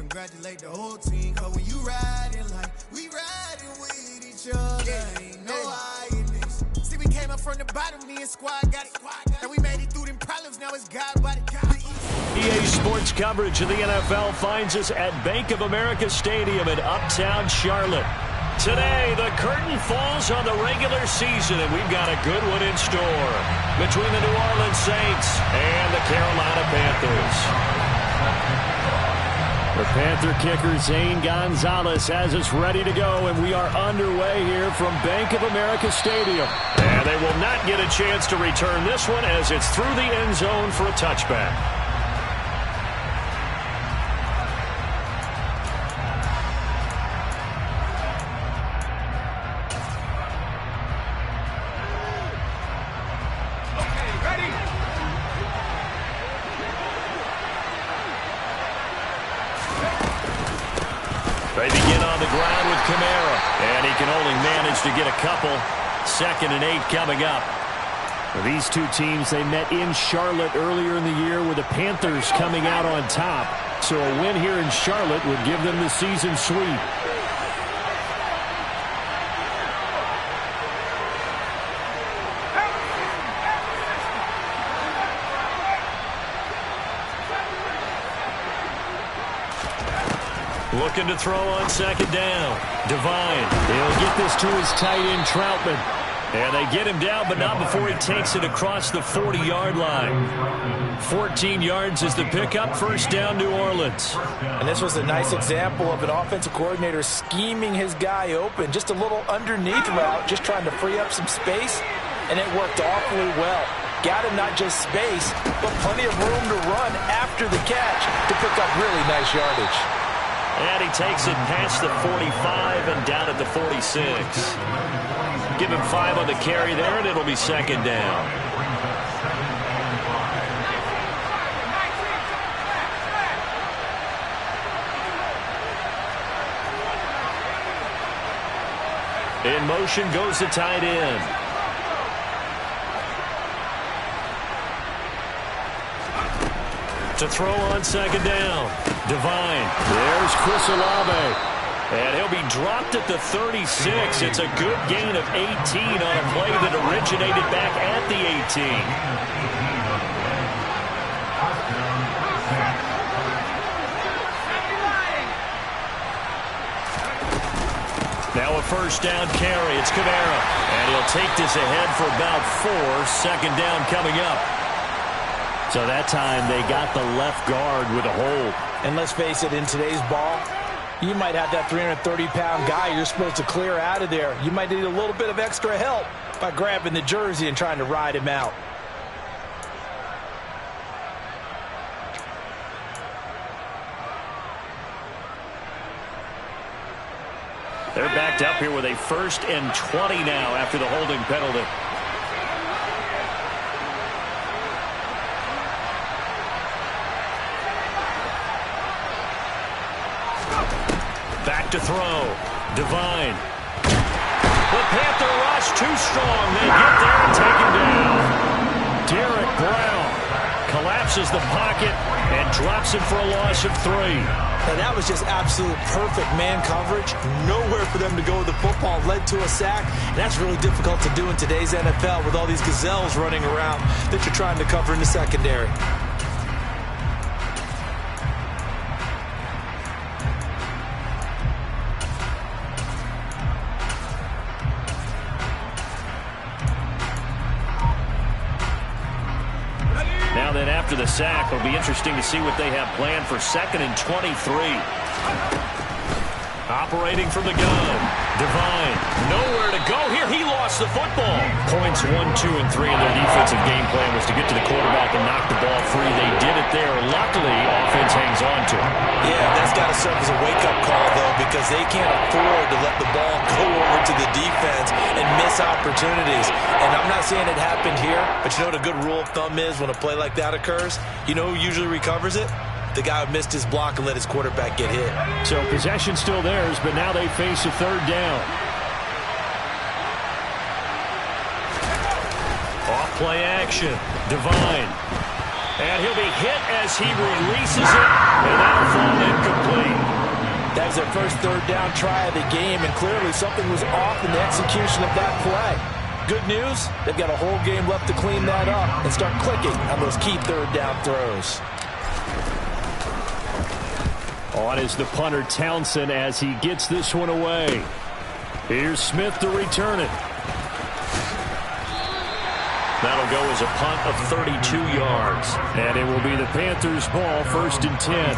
congratulate the whole team. Cause when you riding like we riding with each other, ain't no hiding this. See, we came up from the bottom, me and squad got it. And we made it through them problems, now it's God body. EA Sports coverage of the NFL finds us at Bank of America Stadium in Uptown Charlotte. Today, the curtain falls on the regular season, and we've got a good one in store between the New Orleans Saints and the Carolina Panthers. The Panther kicker, Zane Gonzalez, has us ready to go, and we are underway here from Bank of America Stadium. And they will not get a chance to return this one as it's through the end zone for a touchback. They begin on the ground with Kamara, and he can only manage to get a couple. 2nd and 8 coming up. Well, these two teams, they met in Charlotte earlier in the year with the Panthers coming out on top. So a win here in Charlotte would give them the season sweep. Looking to throw on 2nd down. Devine. He'll get this to his tight end, Troutman. And they get him down, but not before he takes it across the 40-yard line. 14 yards is the pickup. 1st down, New Orleans. And this was a nice example of an offensive coordinator scheming his guy open. Just a little underneath route, just trying to free up some space, and it worked awfully well. Got him not just space, but plenty of room to run after the catch to pick up really nice yardage. And he takes it past the 45 and down at the 46. Give him 5 on the carry there, and it'll be 2nd down. In motion goes the tight end. To throw on 2nd down. Devine. There's Chris Olave. And he'll be dropped at the 36. It's a good gain of 18 on a play that originated back at the 18. Now a 1st down carry. It's Kamara. And he'll take this ahead for about 4. 2nd down coming up. So that time they got the left guard with a hold. And let's face it, in today's ball, you might have that 330-pound guy you're supposed to clear out of there. You might need a little bit of extra help by grabbing the jersey and trying to ride him out. They're backed up here with a 1st and 20 now after the holding penalty. Back to throw. Devine. The Panther rush too strong. They get there and take him down. Derek Brown collapses the pocket and drops him for a loss of 3. And that was just absolute perfect man coverage. Nowhere for them to go with the football. Led to a sack. And that's really difficult to do in today's NFL with all these gazelles running around that you're trying to cover in the secondary. Now then, after the sack, it'll be interesting to see what they have planned for 2nd and 23. Operating from the gun. Devine. Nowhere to go here. He lost the football. Points 1, 2, and 3 in their defensive game plan was to get to the quarterback and knock the ball free. They did it there. Luckily, offense hangs on to it. Yeah, that's got to serve as a wake-up call, though, because they can't afford to let the ball go over to the defense and miss opportunities. And I'm not saying it happened here, but you know what a good rule of thumb is when a play like that occurs? You know who usually recovers it? The guy who missed his block and let his quarterback get hit. So possession still theirs, but now they face a 3rd down. Off play action. Devine. And he'll be hit as he releases it, and that'll fall incomplete. That was their first third down try of the game, and clearly something was off in the execution of that play. Good news, they've got a whole game left to clean that up and start clicking on those key third down throws. On is the punter Townsend as he gets this one away. Here's Smith to return it. That'll go as a punt of 32 yards. And it will be the Panthers' ball, 1st and 10.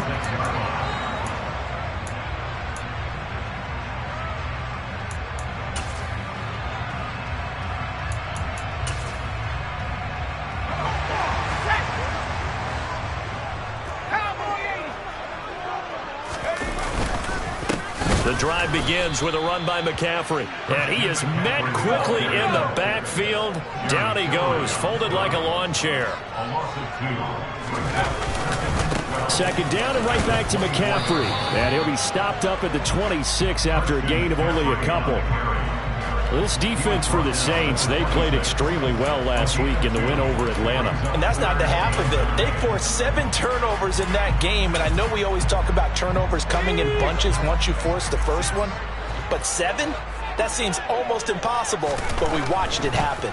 The drive begins with a run by McCaffrey. And he is met quickly in the backfield. Down he goes, folded like a lawn chair. 2nd down and right back to McCaffrey. And he'll be stopped up at the 26 after a gain of only a couple. This defense for the Saints, they played extremely well last week in the win over Atlanta. And that's not the half of it. They forced 7 turnovers in that game, and I know we always talk about turnovers coming in bunches once you force the first one, but 7? That seems almost impossible, but we watched it happen.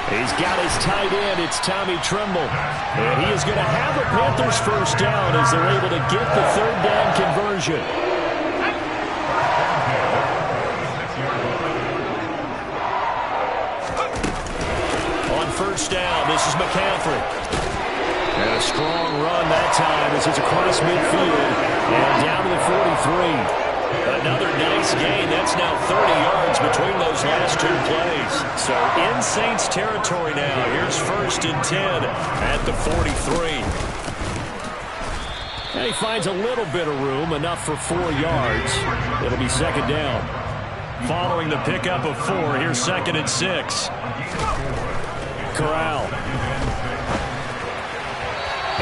He's got his tight end. It's Tommy Tremble. And he is going to have a Panthers first down as they're able to get the 3rd down conversion. First down, this is McCaffrey. And a strong run that time as it's across midfield and down to the 43. Another nice gain. That's now 30 yards between those last 2 plays. So in Saints territory now. Here's 1st and 10 at the 43. And he finds a little bit of room, enough for 4 yards. It'll be 2nd down. Following the pickup of 4, here's 2nd and 6. Corral.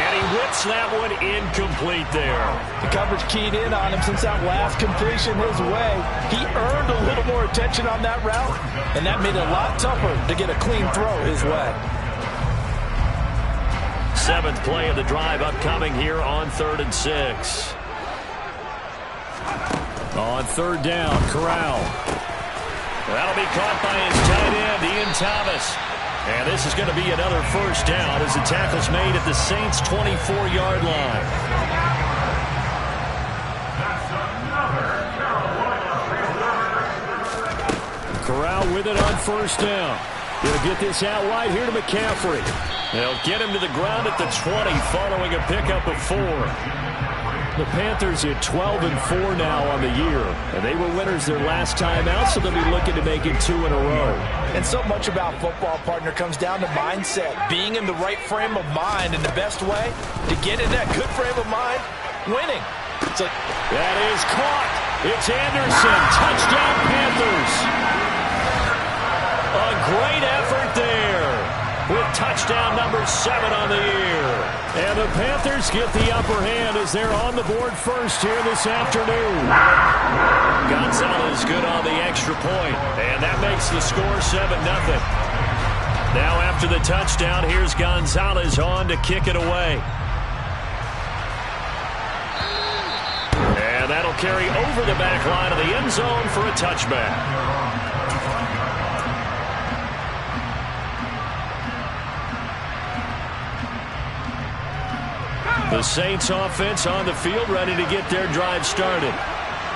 And he whips that one incomplete there. The coverage keyed in on him since that last completion his way. He earned a little more attention on that route, and that made it a lot tougher to get a clean throw his way. 7th play of the drive upcoming here on 3rd and 6. On 3rd down, Corral. That'll be caught by his tight end, Ian Thomas. And this is going to be another first down as the tackle's made at the Saints' 24-yard line. Corral with it on 1st down. He'll get this out wide here to McCaffrey. They'll get him to the ground at the 20 following a pickup of 4. The Panthers at 12-4 now on the year, and they were winners their last time out, so they'll be looking to make it 2 in a row. And so much about football, partner, comes down to mindset, being in the right frame of mind, and the best way to get in that good frame of mind, winning. That is caught. It's Anderson. Touchdown, Panthers. A great effort there with touchdown number 7 on the year. And the Panthers get the upper hand as they're on the board first here this afternoon. Gonzalez good on the extra point, and that makes the score 7-0. Now after the touchdown, here's Gonzalez on to kick it away. And that'll carry over the back line of the end zone for a touchback. The Saints offense on the field ready to get their drive started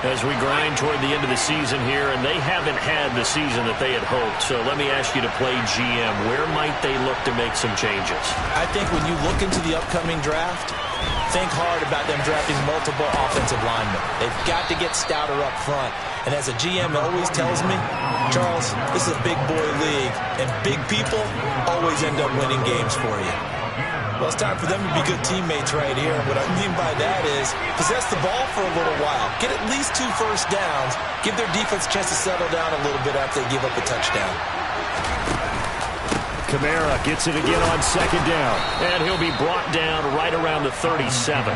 as we grind toward the end of the season here, and they haven't had the season that they had hoped. So let me ask you to play GM. Where might they look to make some changes? I think when you look into the upcoming draft, think hard about them drafting multiple offensive linemen. They've got to get stouter up front. And as a GM always tells me, Charles, this is a big boy league, and big people always end up winning games for you. Well, it's time for them to be good teammates right here. What I mean by that is possess the ball for a little while. Get at least 2 first downs. Give their defense a chance to settle down a little bit after they give up a touchdown. Kamara gets it again on 2nd down. And he'll be brought down right around the 37.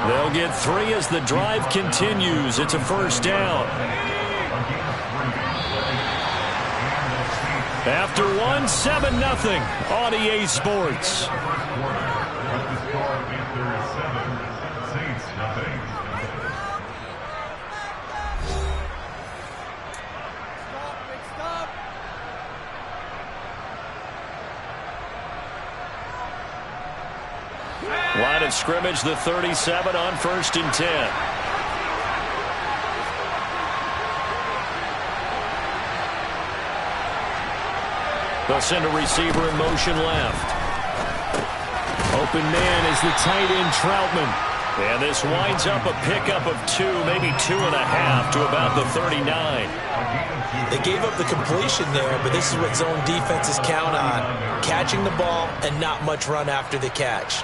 They'll get 3 as the drive continues. It's a first down. After one, 7-0 on EA Sports. Line of scrimmage, the 37 on 1st and 10. They'll send a receiver in motion left. Open man is the tight end Troutman. And this winds up a pickup of 2, maybe 2.5 to about the 39. They gave up the completion there, but this is what zone defenses count on. Catching the ball and not much run after the catch.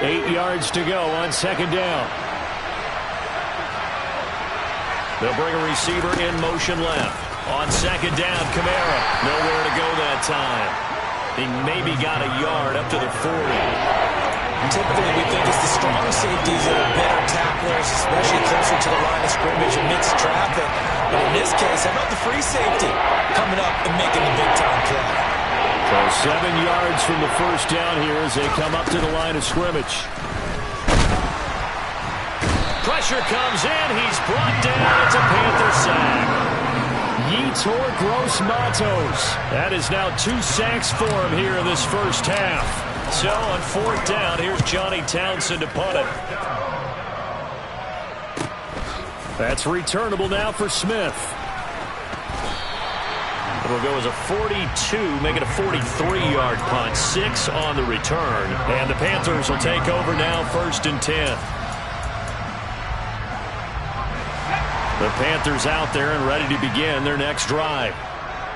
Eight yards to go on 2nd down. They'll bring a receiver in motion left. On 2nd down, Kamara. Nowhere to go that time. He maybe got a yard up to the 40. Typically, we think it's the strong safeties that are better tacklers, especially closer to the line of scrimmage amidst traffic. But in this case, how about the free safety coming up and making the big-time play? So 7 yards from the 1st down here as they come up to the line of scrimmage. Pressure comes in. He's brought down. It's a Panther sack. Yetur Gross-Matos. That is now 2 sacks for him here in this first half. So on 4th down, here's Johnny Townsend to punt it. That's returnable now for Smith. It'll go as a 42, make it a 43-yard punt. 6 on the return. And the Panthers will take over now 1st and 10. The Panthers out there and ready to begin their next drive.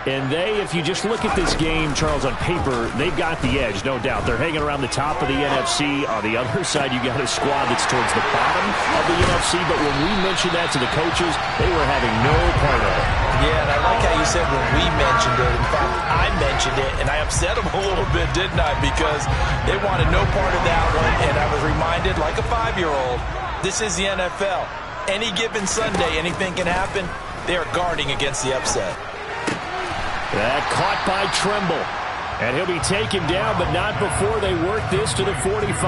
And they, if you just look at this game, Charles, on paper, they've got the edge, no doubt. They're hanging around the top of the NFC. On the other side, you got a squad that's towards the bottom of the NFC. But when we mentioned that to the coaches, they were having no part of it. Yeah, and I like how you said when we mentioned it. In fact, I mentioned it, and I upset them a little bit, didn't I? Because they wanted no part of that one, and I was reminded, like a 5-year-old, this is the NFL. Any given Sunday, anything can happen. They are guarding against the upset. That caught by Tremble. And he'll be taken down, but not before they work this to the 45.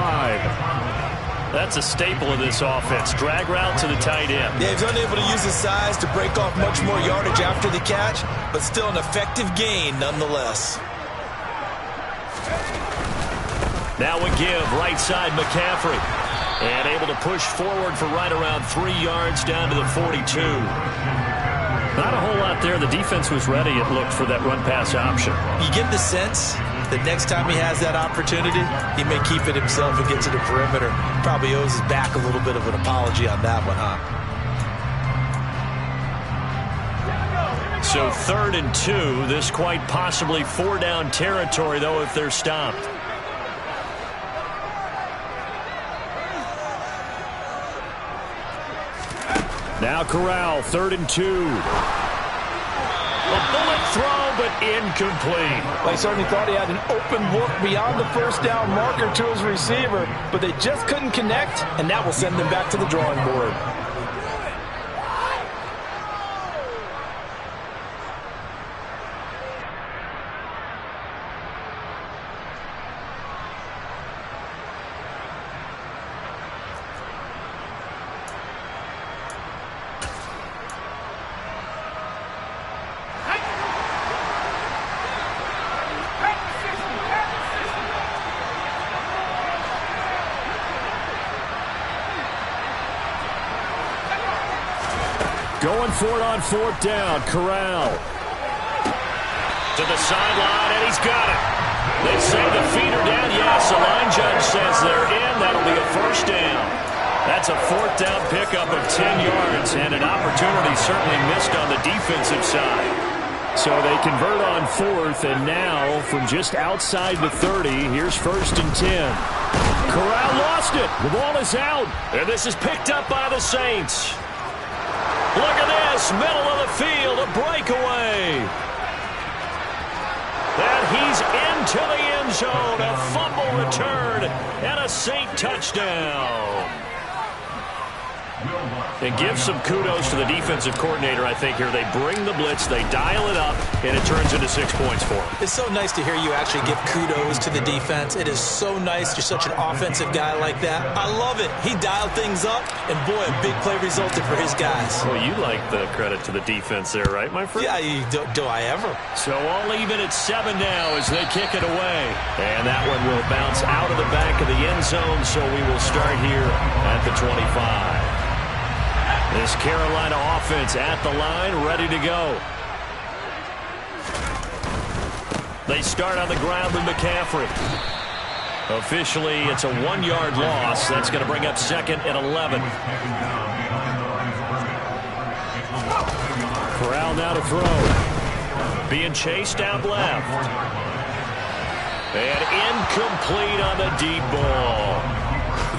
That's a staple of this offense. Drag route to the tight end. Yeah, he's unable to use his size to break off much more yardage after the catch, but still an effective gain nonetheless. Now a give, right side McCaffrey. And able to push forward for right around 3 yards down to the 42. Not a whole lot there. The defense was ready, it looked, for that run-pass option. You get the sense that next time he has that opportunity, he may keep it himself and get to the perimeter. Probably owes his back a little bit of an apology on that one, huh? So 3rd and 2. This quite possibly 4-down territory, though, if they're stopped. Now Corral, 3rd and 2. A bullet throw, but incomplete. They certainly thought he had an open look beyond the 1st down marker to his receiver, but they just couldn't connect, and that will send them back to the drawing board. Going for it on 4th down. Corral. To the sideline, and he's got it. They say the feeder down. Yes, the line judge says they're in. That'll be a 1st down. That's a 4th down pickup of 10 yards, and an opportunity certainly missed on the defensive side. So they convert on 4th, and now from just outside the 30, here's 1st and 10. Corral lost it. The ball is out, and this is picked up by the Saints. Look at this, middle of the field, a breakaway. And he's into the end zone, a fumble return, it. And a Saint touchdown. And give some kudos to the defensive coordinator, I think, here. They bring the blitz, they dial it up, and it turns into 6 points for them. It's so nice to hear you actually give kudos to the defense. It is so nice. You're such an offensive guy like that. I love it. He dialed things up, and boy, a big play resulted for his guys. Well, you like the credit to the defense there, right, my friend? Yeah, do I ever? So all even at 7 now as they kick it away. And that one will bounce out of the back of the end zone, so we will start here at the 25. This Carolina offense at the line, ready to go. They start on the ground with McCaffrey. Officially, it's a 1-yard loss. That's going to bring up 2nd and 11. Corral now to throw. Being chased out left. And incomplete on the deep ball.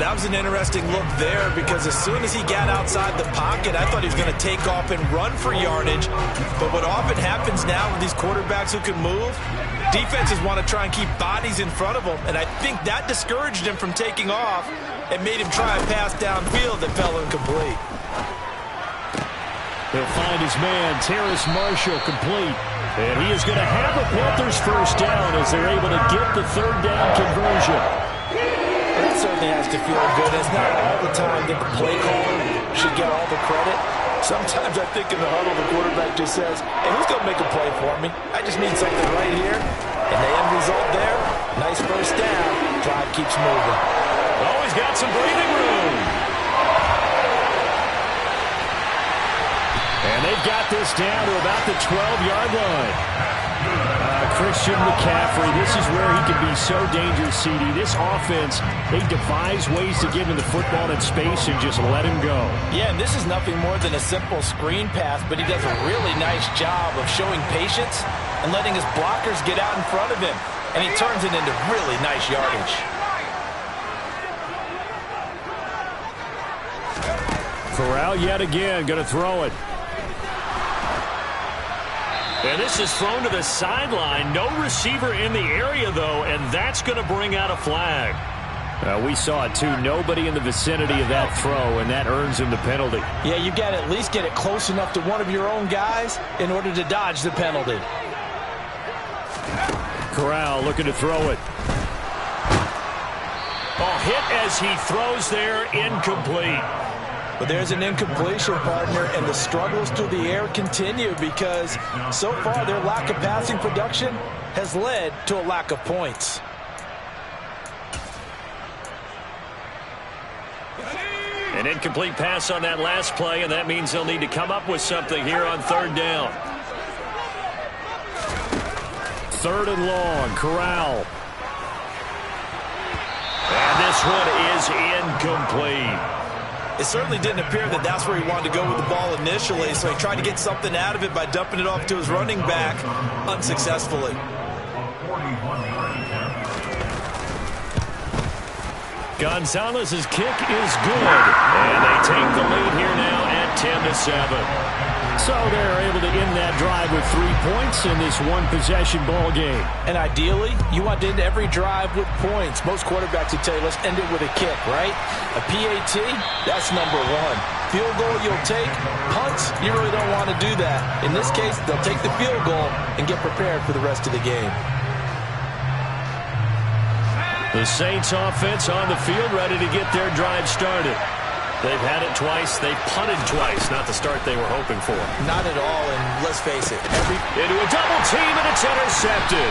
That was an interesting look there because as soon as he got outside the pocket, I thought he was going to take off and run for yardage. But what often happens now with these quarterbacks who can move, defenses want to try and keep bodies in front of them. And I think that discouraged him from taking off and made him try a pass downfield that fell incomplete. He'll find his man, Terrace Marshall, complete. And he is going to have a Panthers first down as they're able to get the 3rd down conversion. That certainly has to feel good. It's not all the time that the play caller should get all the credit. Sometimes I think in the huddle, the quarterback just says, hey, who's going to make a play for me? I just need something right here. And the end result there, nice first down. Drive keeps moving. Always got some breathing room. And they've got this down to about the 12-yard line. Christian McCaffrey, this is where he can be so dangerous, CD. This offense, they devise ways to get him the football in space and just let him go. Yeah, and this is nothing more than a simple screen pass, but he does a really nice job of showing patience and letting his blockers get out in front of him. And he turns it into really nice yardage. Corral yet again going to throw it. And this is thrown to the sideline. No receiver in the area, though, and that's going to bring out a flag. We saw it, too. Nobody in the vicinity of that throw, and that earns him the penalty. Yeah, you've got to at least get it close enough to one of your own guys in order to dodge the penalty. Corral looking to throw it. Oh, hit as he throws there, incomplete. But there's an incompletion, partner, and the struggles through the air continue because so far their lack of passing production has led to a lack of points. An incomplete pass on that last play, and that means they'll need to come up with something here on 3rd down. 3rd and long, Corral. And this one is incomplete. It certainly didn't appear that that's where he wanted to go with the ball initially, so he tried to get something out of it by dumping it off to his running back unsuccessfully. Gonzalez's kick is good, and they take the lead here now at 10-7. So they're able to end that drive with 3 points in this one-possession ball game. And ideally, you want to end every drive with points. Most quarterbacks would tell you, let's end it with a kick, right? A PAT, that's number 1. Field goal you'll take. Punts, you really don't want to do that. In this case, they'll take the field goal and get prepared for the rest of the game. The Saints offense on the field, ready to get their drive started. They've had it twice. They've punted twice. Not the start they were hoping for. Not at all, and let's face it. Into a double team, and it's intercepted.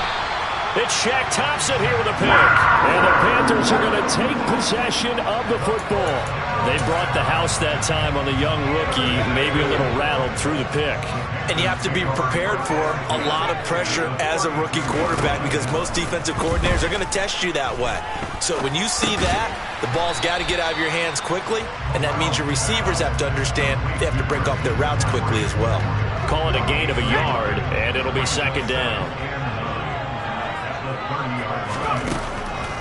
It's Shaq Thompson here with a pick. And the Panthers are going to take possession of the football. They brought the house that time on the young rookie, maybe a little rattled through the pick. And you have to be prepared for a lot of pressure as a rookie quarterback because most defensive coordinators are going to test you that way. So when you see that, the ball's got to get out of your hands quickly, and that means your receivers have to understand they have to break off their routes quickly as well. Call it a gain of a yard, and it'll be 2nd down.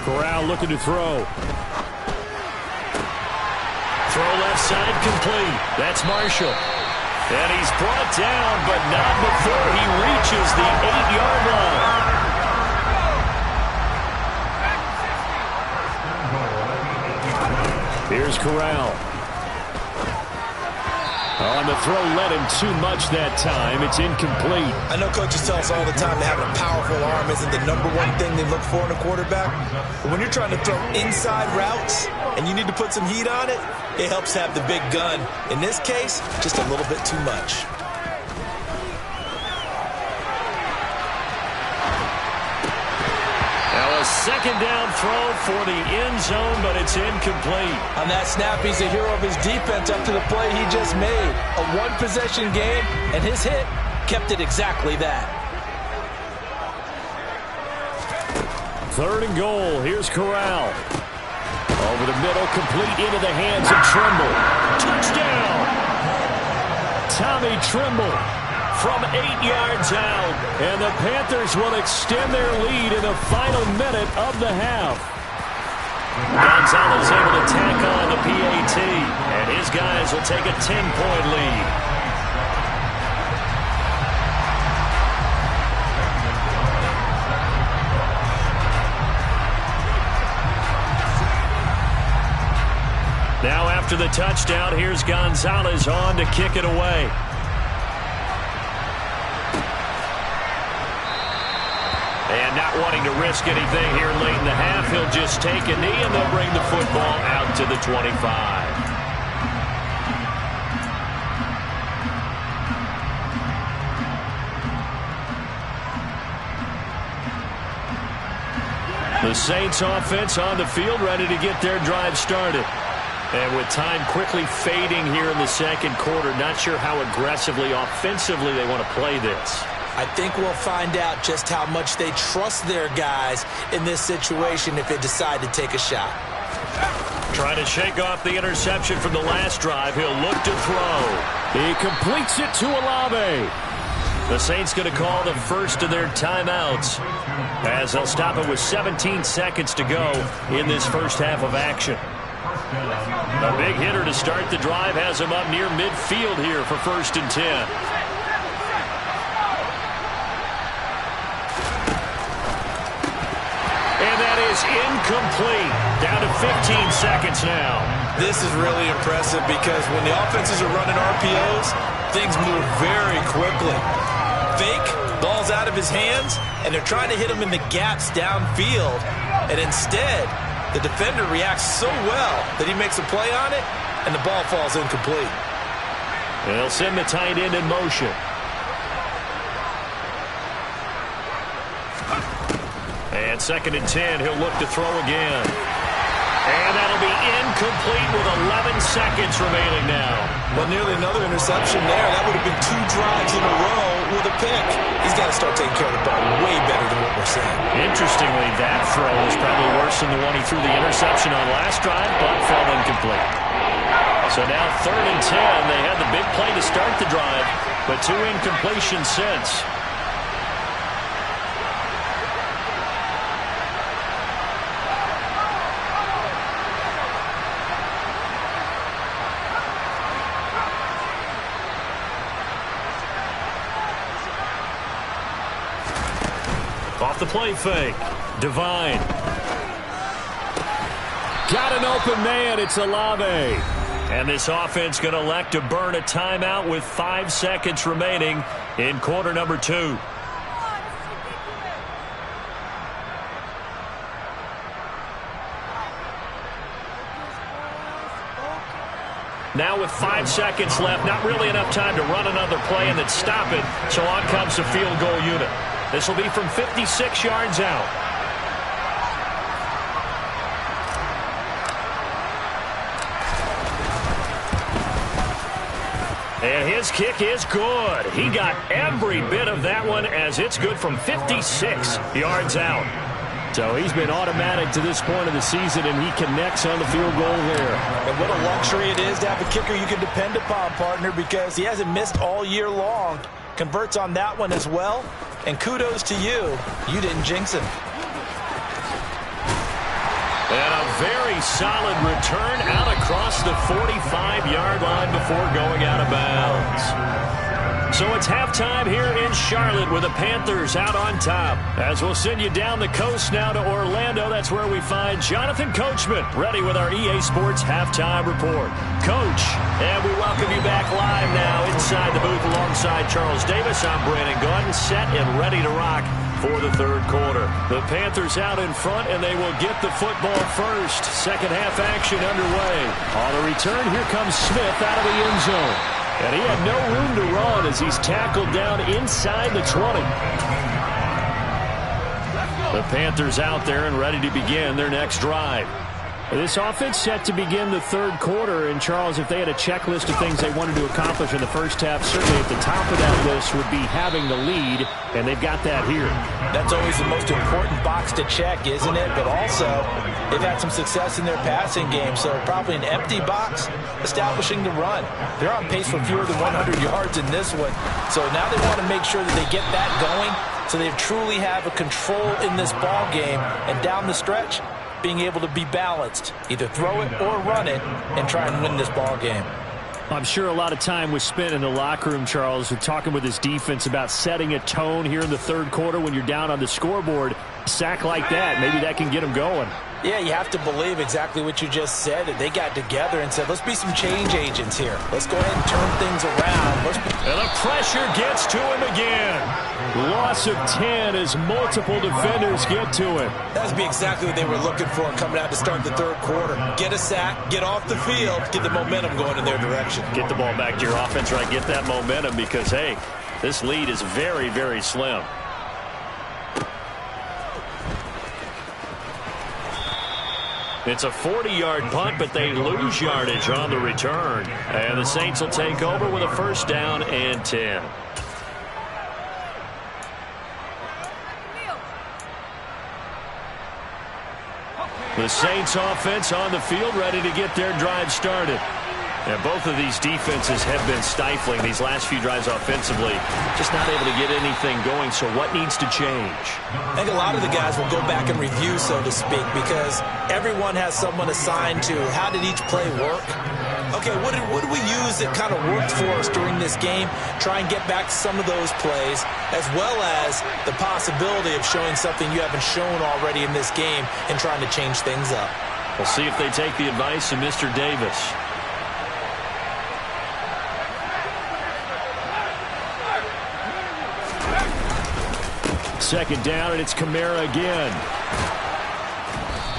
Corral looking to throw. Throw left side complete. That's Marshall. And he's brought down, but not before he reaches the 8-yard line. Here's Corral. On the throw, led him too much that time. It's incomplete. I know coaches tell us all the time that having a powerful arm isn't the number one thing they look for in a quarterback. But when you're trying to throw inside routes and you need to put some heat on it, it helps have the big gun. In this case, just a little bit too much. Now a second down throw for the end zone, but it's incomplete. On that snap, he's a hero of his defense up to the play he just made. A one-possession game, and his hit kept it exactly that. Third and goal. Here's Corral. Over the middle, complete into the hands of Trimble. Touchdown! Tommy Trimble from 8 yards out. And the Panthers will extend their lead in the final minute of the half. Gonzalez able to tack on the PAT. And his guys will take a 10-point lead. Now after the touchdown, here's Gonzalez on to kick it away. And not wanting to risk anything here late in the half, he'll just take a knee and they'll bring the football out to the 25. The Saints offense on the field, ready to get their drive started. And with time quickly fading here in the second quarter, not sure how aggressively, offensively they want to play this. I think we'll find out just how much they trust their guys in this situation if they decide to take a shot. Trying to shake off the interception from the last drive. He'll look to throw. He completes it to Olave. The Saints going to call the first of their timeouts as they'll stop it with 17 seconds to go in this first half of action. A big hitter to start the drive has him up near midfield here for 1st and 10. And that is incomplete. Down to 15 seconds now. This is really impressive because when the offenses are running RPOs, things move very quickly. Fake, ball's out of his hands, and they're trying to hit him in the gaps downfield. And instead, the defender reacts so well that he makes a play on it, and the ball falls incomplete. They'll send the tight end in motion. And 2nd and 10, he'll look to throw again. And that'll be incomplete with 11 seconds remaining now. Well, nearly another interception there. That would have been 2 drives in a row with a pick. He's got to start taking care of the ball way better than what we're seeing. Interestingly, that throw is probably worse than the one he threw the interception on last drive, but fell incomplete. So now 3rd and 10. They had the big play to start the drive, but 2 incompletions since. Off the play fake. Divine. Got an open man. It's Olave. And this offense going to elect to burn a timeout with 5 seconds remaining in quarter number 2. Now with 5 seconds left, not really enough time to run another play and then stop it. So on comes the field goal unit. This will be from 56 yards out. And his kick is good. He got every bit of that one as it's good from 56 yards out. So he's been automatic to this point of the season, and he connects on the field goal there. And what a luxury it is to have a kicker you can depend upon, partner, because he hasn't missed all year long. Converts on that one as well. And kudos to you. You didn't jinx him. And a very solid return out across the 45-yard line before going out of bounds. So it's halftime here in Charlotte with the Panthers out on top. As we'll send you down the coast now to Orlando, that's where we find Jonathan Coachman ready with our EA Sports Halftime Report. Coach, and we welcome you back live now inside the booth alongside Charles Davis. I'm Brandon Gaudin, set and ready to rock for the third quarter. The Panthers out in front, and they will get the football first. Second half action underway. On the return, here comes Smith out of the end zone. And he had no room to run as he's tackled down inside the 20. The Panthers out there and ready to begin their next drive. This offense set to begin the third quarter. And, Charles, if they had a checklist of things they wanted to accomplish in the first half, certainly at the top of that list would be having the lead, and they've got that here. That's always the most important box to check, isn't it? But also, they've had some success in their passing game, so probably an empty box, establishing the run. They're on pace for fewer than 100 yards in this one, so now they want to make sure that they get that going so they truly have a control in this ball game, and down the stretch, being able to be balanced, either throw it or run it, and try and win this ball game. I'm sure a lot of time was spent in the locker room, Charles, talking with his defense about setting a tone here in the third quarter when you're down on the scoreboard. A sack like that, maybe that can get them going. Yeah, you have to believe exactly what you just said. That they got together and said, let's be some change agents here. Let's go ahead and turn things around. And the pressure gets to him again. Loss of 10 as multiple defenders get to him. That would be exactly what they were looking for coming out to start the third quarter. Get a sack, get off the field, get the momentum going in their direction. Get the ball back to your offense, right? Get that momentum because, hey, this lead is very, very slim. It's a 40-yard punt, but they lose yardage on the return. And the Saints will take over with a first down and 10. The Saints offense on the field ready to get their drive started. And both of these defenses have been stifling these last few drives offensively. Just not able to get anything going, so what needs to change? I think a lot of the guys will go back and review, so to speak, because everyone has someone assigned to how did each play work. Okay, what did we use that kind of worked for us during this game? Try and get back to some of those plays, as well as the possibility of showing something you haven't shown already in this game and trying to change things up. We'll see if they take the advice of Mr. Davis. Second down, and it's Kamara again.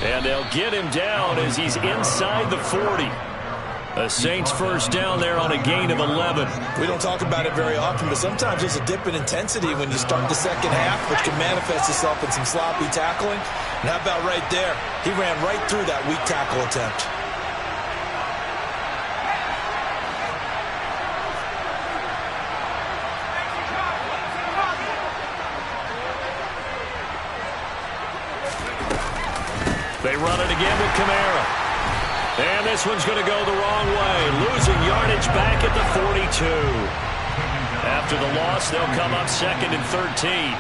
And they'll get him down as he's inside the 40. The Saints first down there on a gain of 11. We don't talk about it very often, but sometimes there's a dip in intensity when you start the second half, which can manifest itself in some sloppy tackling. And how about right there? He ran right through that weak tackle attempt. They run it again with Kamara. And this one's going to go the wrong way. Losing yardage back at the 42. After the loss, they'll come up second and 13.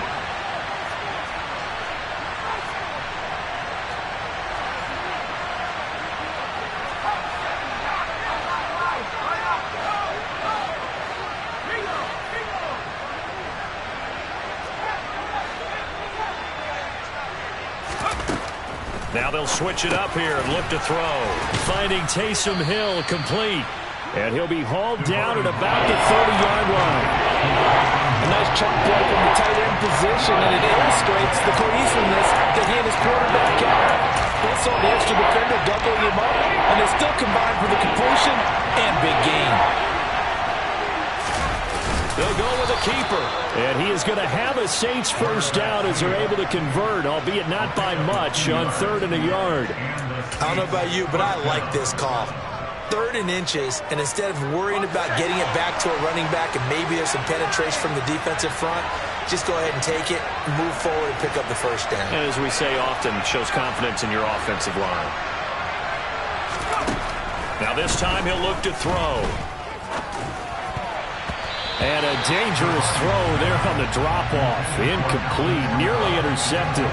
Now they'll switch it up here and look to throw. Finding Taysom Hill complete. And he'll be hauled down at about the 30-yard line. A nice chunk play from the tight end position, and it illustrates the cohesiveness that he and his quarterback have. They saw the extra defender doubling him up, and they still combined for the completion and big gain. They'll go with a keeper. And he is going to have a Saints first down as they're able to convert, albeit not by much, on 3rd and a yard. I don't know about you, but I like this call. 3rd and inches, and instead of worrying about getting it back to a running back and maybe there's some penetration from the defensive front, just go ahead and take it, move forward, and pick up the first down. And as we say often, it shows confidence in your offensive line. Now this time he'll look to throw. And a dangerous throw there on the drop-off. Incomplete, nearly intercepted.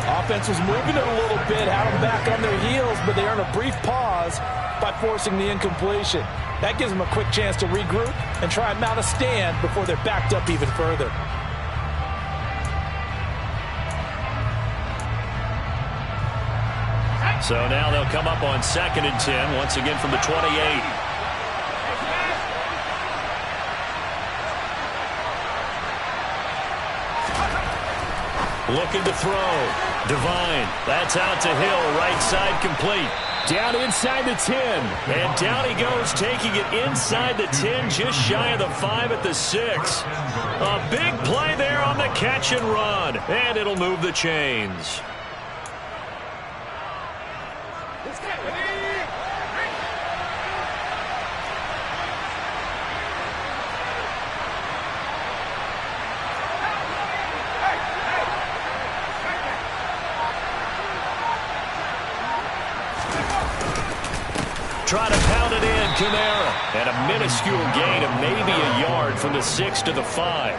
Offense was moving it a little bit, had them back on their heels, but they earned a brief pause by forcing the incompletion. That gives them a quick chance to regroup and try and mount a stand before they're backed up even further. So now they'll come up on 2nd and 10, once again from the 28. Looking to throw. Devine. That's out to Hill. Right side complete. Down inside the 10. And down he goes, taking it inside the 10, just shy of the 5 at the 6. A big play there on the catch and run. And it'll move the chains. Try to pound it in, Kamara. And a minuscule gain of maybe a yard from the 6 to the 5.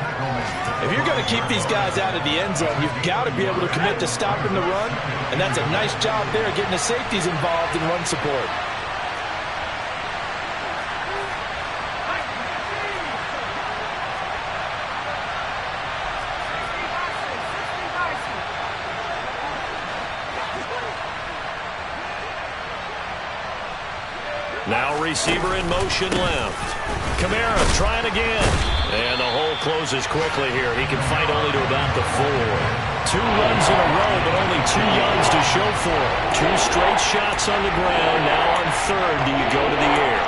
If you're going to keep these guys out of the end zone, you've got to be able to commit to stopping the run. And that's a nice job there, getting the safeties involved in run support. Now receiver in motion left. Kamara trying again. And the hole closes quickly here. He can fight only to about the 4. 2 runs in a row, but only 2 yards to show for it. 2 straight shots on the ground. Now on 3rd, do you go to the air?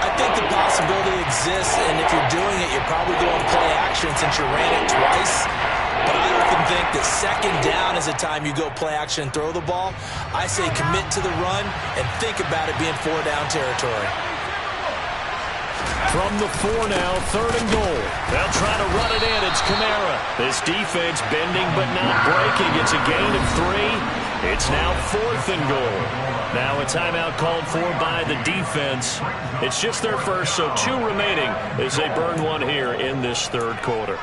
I think the possibility exists, and if you're doing it, you're probably going play action since you ran it twice. But I often think that 2nd down is the time you go play action and throw the ball. I say commit to the run and think about it being 4-down territory. From the 4 now, 3rd and goal. They'll try to run it in. It's Kamara. This defense bending but not breaking. It's a gain of 3. It's now 4th and goal. Now a timeout called for by the defense. It's just their first, so 2 remaining as they burn 1 here in this 3rd quarter.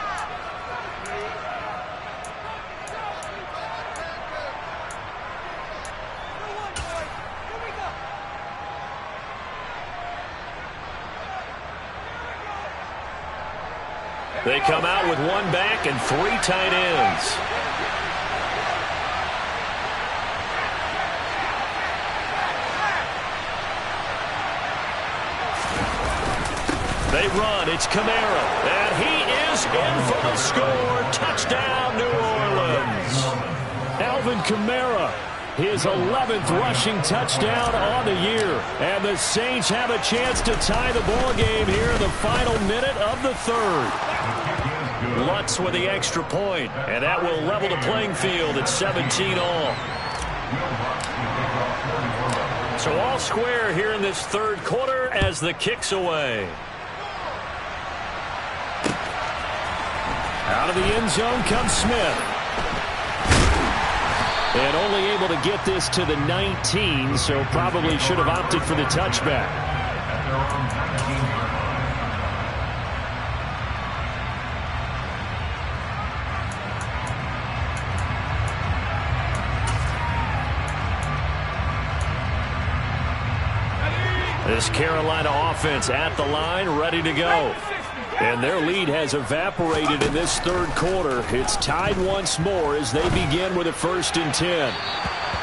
They come out with 1 back and 3 tight ends. They run. It's Kamara. And he is in for the score. Touchdown, New Orleans. Alvin Kamara, his 11th rushing touchdown on the year. And the Saints have a chance to tie the ball game here in the final minute of the 3rd. Lutz with the extra point, and that will level the playing field at 17 all. So all square here in this 3rd quarter as the kick's away. Out of the end zone comes Smith. And only able to get this to the 19, so probably should have opted for the touchback. This Carolina offense at the line, ready to go. And their lead has evaporated in this 3rd quarter. It's tied once more as they begin with a 1st and 10.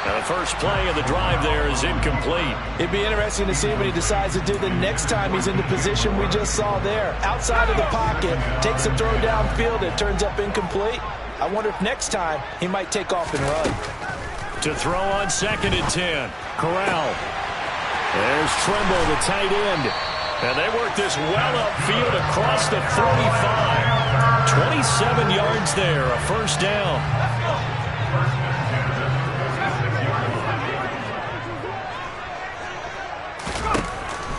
Now the first play of the drive there is incomplete. It'd be interesting to see what he decides to do the next time he's in the position we just saw there. Outside of the pocket, takes a throw downfield, it turns up incomplete. I wonder if next time he might take off and run. To throw on 2nd and 10. Corral. There's Tremble, the tight end. And they work this well upfield across the 45. 27 yards there, a 1st down.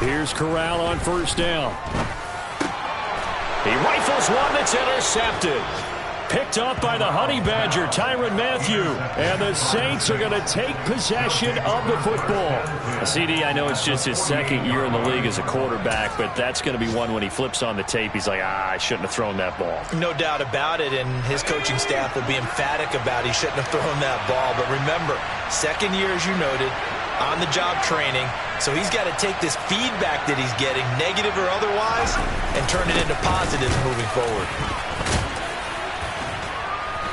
Here's Corral on 1st down. He rifles one that's intercepted. Picked off by the Honey Badger, Tyrann Mathieu. And the Saints are going to take possession of the football. CD, I know it's just his second year in the league as a quarterback, but that's going to be one when he flips on the tape. He's like, I shouldn't have thrown that ball. No doubt about it, and his coaching staff will be emphatic about he shouldn't have thrown that ball. But remember, second year, as you noted, on-the-job training. So he's got to take this feedback that he's getting, negative or otherwise, and turn it into positives moving forward.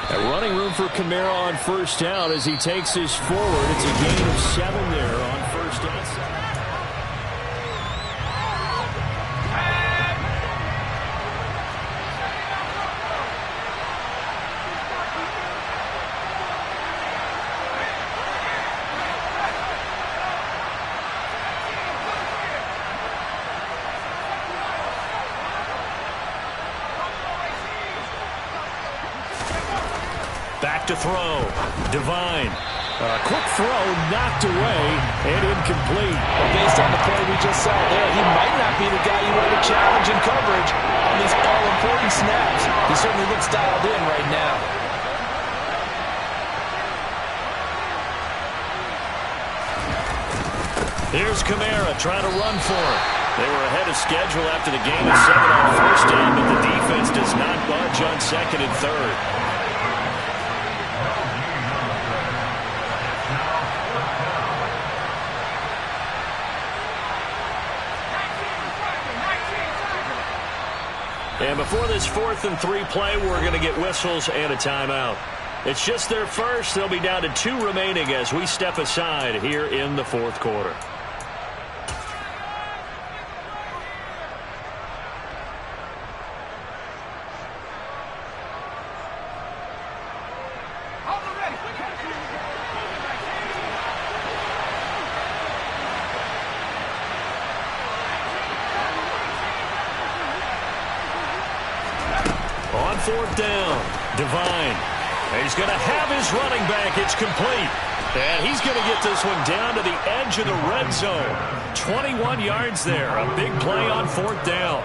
A running room for Kamara on first down as he takes this forward. It's a gain of 7 there on first down. Back to throw. Devine. Quick throw, knocked away, and incomplete. Well, based on the play we just saw there, he might not be the guy you want to challenge in coverage on these all-important snaps. He certainly looks dialed in right now. Here's Kamara trying to run for it. They were ahead of schedule after the game of 7 on first down, but the defense does not budge on second and third. And before this 4th and 3 play, we're going to get whistles and a timeout. It's just their first. They'll be down to 2 remaining as we step aside here in the 4th quarter. On 4th down, Devine. He's going to have his running back. It's complete. And he's going to get this one down to the edge of the red zone. 21 yards there. A big play on 4th down.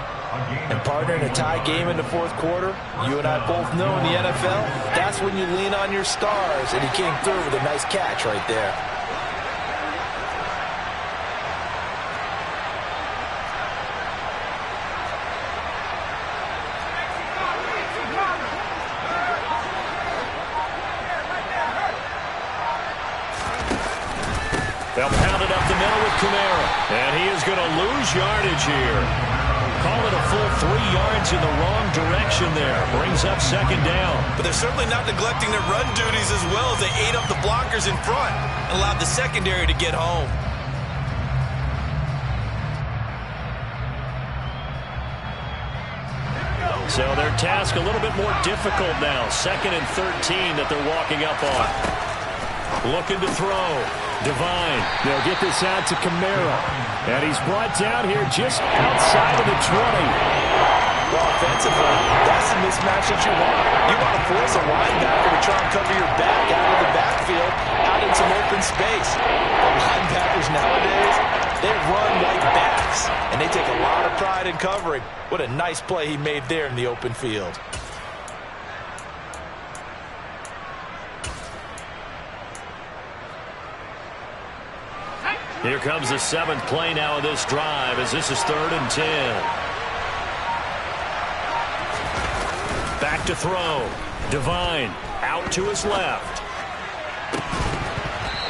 And partner, in a tie game in the 4th quarter, you and I both know in the NFL, that's when you lean on your stars. And he came through with a nice catch right there. They'll pound it up the middle with Kamara. And he is going to lose yardage here. Call it a full 3 yards in the wrong direction there. Brings up 2nd down. But they're certainly not neglecting their run duties as well as they ate up the blockers in front and allowed the secondary to get home. So their task a little bit more difficult now. 2nd and 13 that they're walking up on. Looking to throw. Devine. They'll get this out to Kamara. And he's brought down here just outside of the 20. Well, offensively, that's the mismatch that you want. You want to force a linebacker to try and cover your back out of the backfield, out in some open space. The linebackers nowadays, they run like backs, and they take a lot of pride in covering. What a nice play he made there in the open field. Here comes the 7th play now of this drive as this is 3rd and 10. Back to throw. Devine out to his left.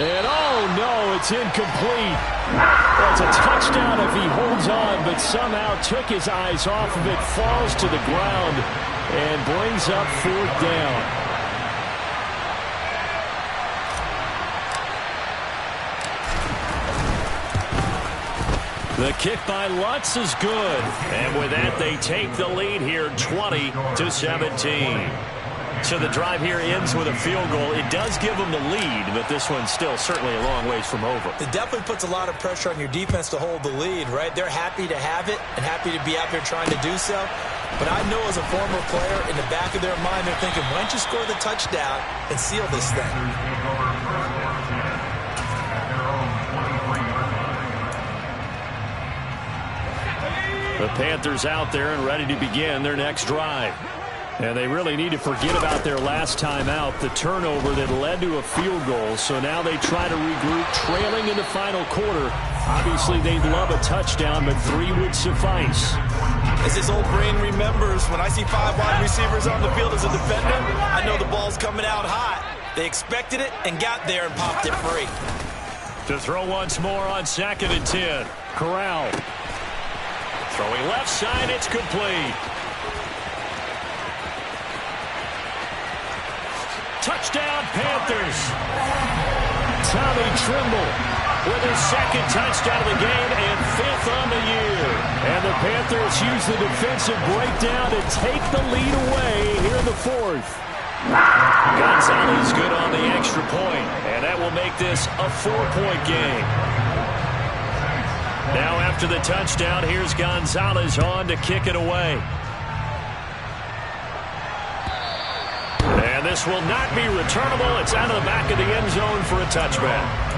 And oh no, it's incomplete. Well, it's a touchdown if he holds on, but somehow took his eyes off of it, falls to the ground, and brings up 4th down. The kick by Lutz is good. And with that, they take the lead here, 20-17. So the drive here ends with a field goal. It does give them the lead, but this one's still certainly a long ways from over. It definitely puts a lot of pressure on your defense to hold the lead, right? They're happy to have it and happy to be out there trying to do so. But I know as a former player, in the back of their mind, they're thinking, why don't you score the touchdown and seal this thing? The Panthers out there and ready to begin their next drive. And they really need to forget about their last time out, the turnover that led to a field goal. So now they try to regroup, trailing in the final quarter. Obviously, they'd love a touchdown, but 3 would suffice. As his old brain remembers, when I see 5 wide receivers on the field as a defender, I know the ball's coming out hot. They expected it and got there and popped it free. To throw once more on 2nd and 10. Corral. Throwing left side, it's complete. Touchdown, Panthers. Tommy Trimble with his 2nd touchdown of the game and 5th on the year. And the Panthers use the defensive breakdown to take the lead away here in the 4th. Gonzalez good on the extra point, and that will make this a 4-point game. Now after the touchdown, here's Gonzalez on to kick it away. And this will not be returnable. It's out of the back of the end zone for a touchback.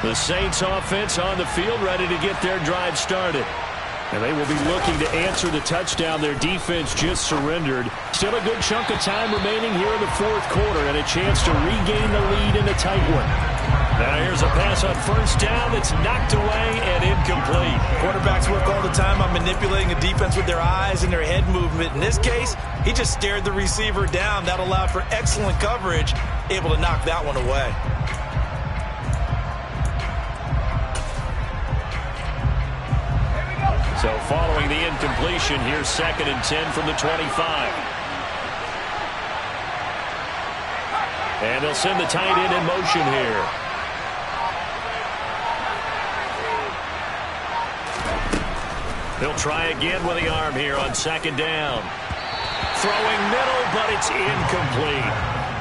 The Saints offense on the field, ready to get their drive started. And they will be looking to answer the touchdown their defense just surrendered. Still a good chunk of time remaining here in the 4th quarter and a chance to regain the lead in a tight one. Now here's a pass on 1st down that's knocked away and incomplete. Quarterbacks work all the time on manipulating the defense with their eyes and their head movement. In this case, he just stared the receiver down. That allowed for excellent coverage, able to knock that one away. So following the incompletion, here's 2nd and 10 from the 25. And they'll send the tight end in motion here. They'll try again with the arm here on 2nd down. Throwing middle, but it's incomplete.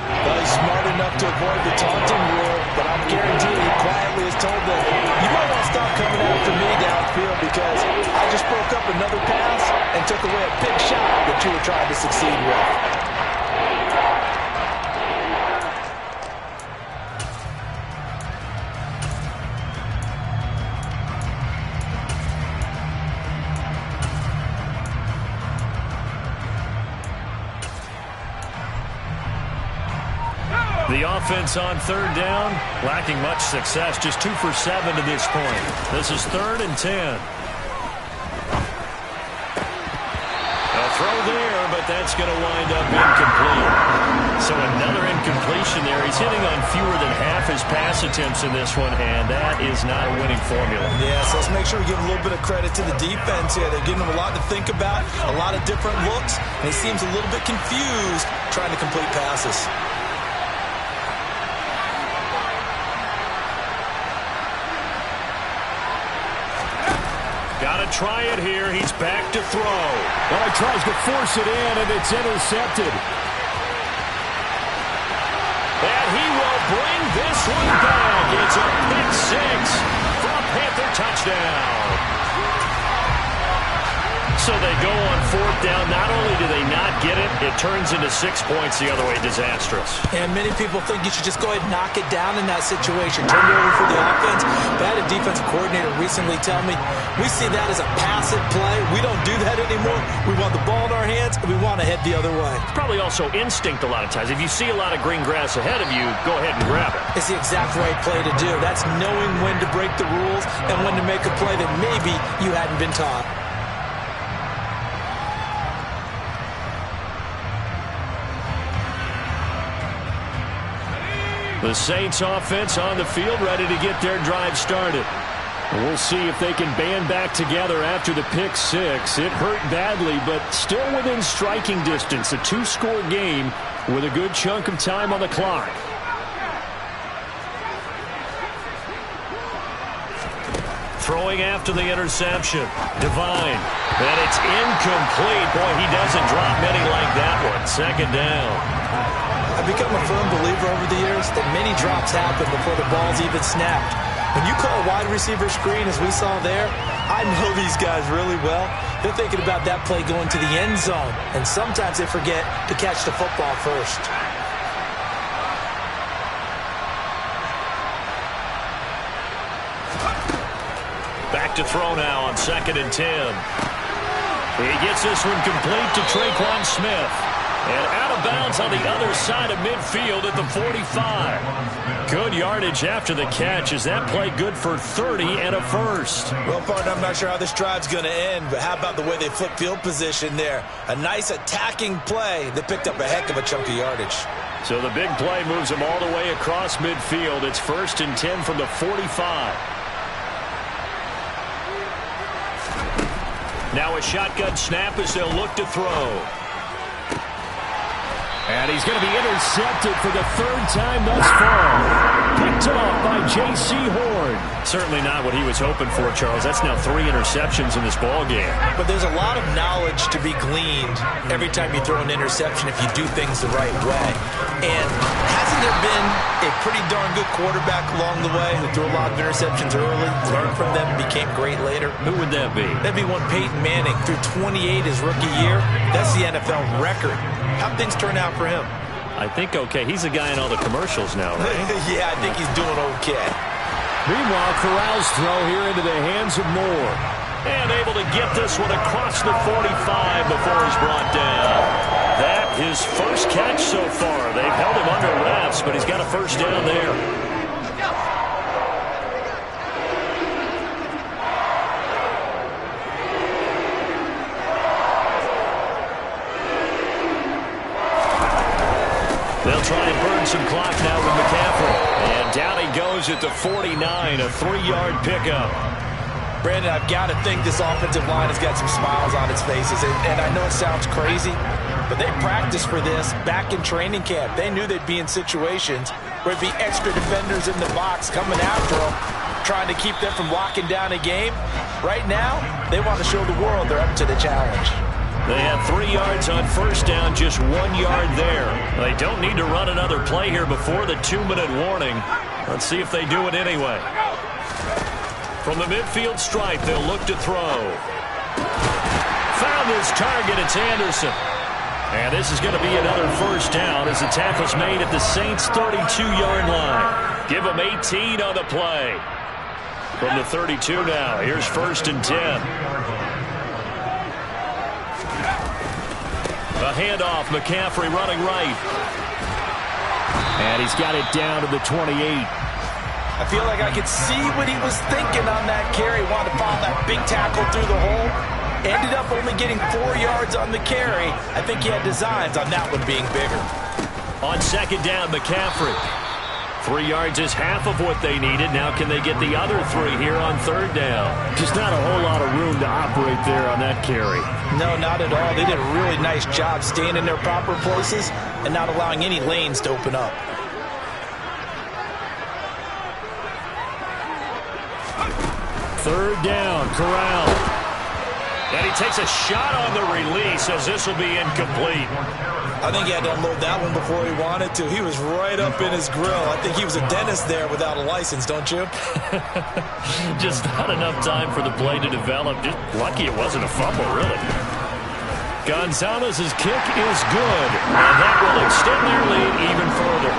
Well, he's smart enough to avoid the taunting rule, but I'm guaranteed he quietly has told them, you might want to stop coming after me downfield because I just broke up another pass and took away a big shot that you were trying to succeed with. The offense on 3rd down, lacking much success, just 2 for 7 to this point. This is 3rd and 10. A throw there, but that's going to wind up incomplete. So another incompletion there. He's hitting on fewer than half his pass attempts in this one, and that is not a winning formula. Yeah, so let's make sure we give a little bit of credit to the defense here. They're giving him a lot to think about, a lot of different looks, and he seems a little bit confused trying to complete passes. Got to try it here. He's back to throw. Well, he tries to force it in, and it's intercepted. And he will bring this one back. It's a pick 6 for a Panther touchdown. So they go on 4th down. Not only do they not get it, it turns into 6 points the other way. Disastrous. And many people think you should just go ahead and knock it down in that situation. Turn it over for the offense. But I had a defensive coordinator recently tell me, we see that as a passive play. We don't do that anymore. We want the ball in our hands, and we want to head the other way. It's probably also instinct a lot of times. If you see a lot of green grass ahead of you, go ahead and grab it. It's the exact right play to do. That's knowing when to break the rules and when to make a play that maybe you hadn't been taught. The Saints offense on the field, ready to get their drive started. We'll see if they can band back together after the pick 6. It hurt badly, but still within striking distance. A 2-score game with a good chunk of time on the clock. Throwing after the interception. Divine. And it's incomplete. Boy, he doesn't drop many like that one. 2nd down. I've become a firm believer over the years that many drops happen before the ball's even snapped. When you call a wide receiver screen, as we saw there, I know these guys really well. They're thinking about that play going to the end zone, and sometimes they forget to catch the football first. Back to throw now on 2nd and 10. He gets this one complete to Traquan Smith. And out of bounds on the other side of midfield at the 45. Good yardage after the catch. Is that play good for 30 and a first? Well, partner, I'm not sure how this drive's going to end, but how about the way they flip field position there? A nice attacking play that picked up a heck of a chunk of yardage. So the big play moves them all the way across midfield. It's 1st and 10 from the 45. Now a shotgun snap as they'll look to throw. And he's going to be intercepted for the 3rd time thus far. Picked off by J.C. Horn. Certainly not what he was hoping for, Charles. That's now 3 interceptions in this ball game. But there's a lot of knowledge to be gleaned every time you throw an interception if you do things the right way. And hasn't there been a pretty darn good quarterback along the way who threw a lot of interceptions early, learned from them, became great later? Who would that be? That'd be one Peyton Manning. Threw 28 his rookie year. That's the NFL record. How'd things turn out for him? I think okay. He's the guy in all the commercials now, right? Yeah, I think he's doing okay. Meanwhile, Corral's throw here into the hands of Moore. And able to get this one across the 45 before he's brought down. That his first catch so far. They've held him under wraps, but he's got a first down there. They'll try and burn some clock now with McCaffrey. And down he goes at the 49, a 3-yard pickup. Brandon, I've got to think this offensive line has got some smiles on its faces. And I know it sounds crazy, but they practiced for this back in training camp. They knew they'd be in situations where it'd be extra defenders in the box coming after them, trying to keep them from locking down a game. Right now, they want to show the world they're up to the challenge. They had 3 yards on first down, just 1 yard there. They don't need to run another play here before the 2-minute warning. Let's see if they do it anyway. From the midfield stripe, they'll look to throw. Found his target, it's Anderson. And this is going to be another first down as the tackle's made at the Saints' 32-yard line. Give them 18 on the play. From the 32 now, here's 1st and 10. A handoff, McCaffrey running right. And he's got it down to the 28. I feel like I could see what he was thinking on that carry. Wanted to follow that big tackle through the hole. Ended up only getting 4 yards on the carry. I think he had designs on that one being bigger. On 2nd down, McCaffrey. 3 yards is half of what they needed. Now can they get the other 3 here on 3rd down? Just not a whole lot of room to operate there on that carry. No, not at all. They did a really nice job staying in their proper places and not allowing any lanes to open up. Third down, Corral. And he takes a shot on the release as this will be incomplete. I think he had to unload that one before he wanted to. He was right up in his grill. I think he was a dentist there without a license, don't you? Just not enough time for the play to develop. Just lucky it wasn't a fumble, really. Gonzalez's kick is good, and that will extend their lead even further.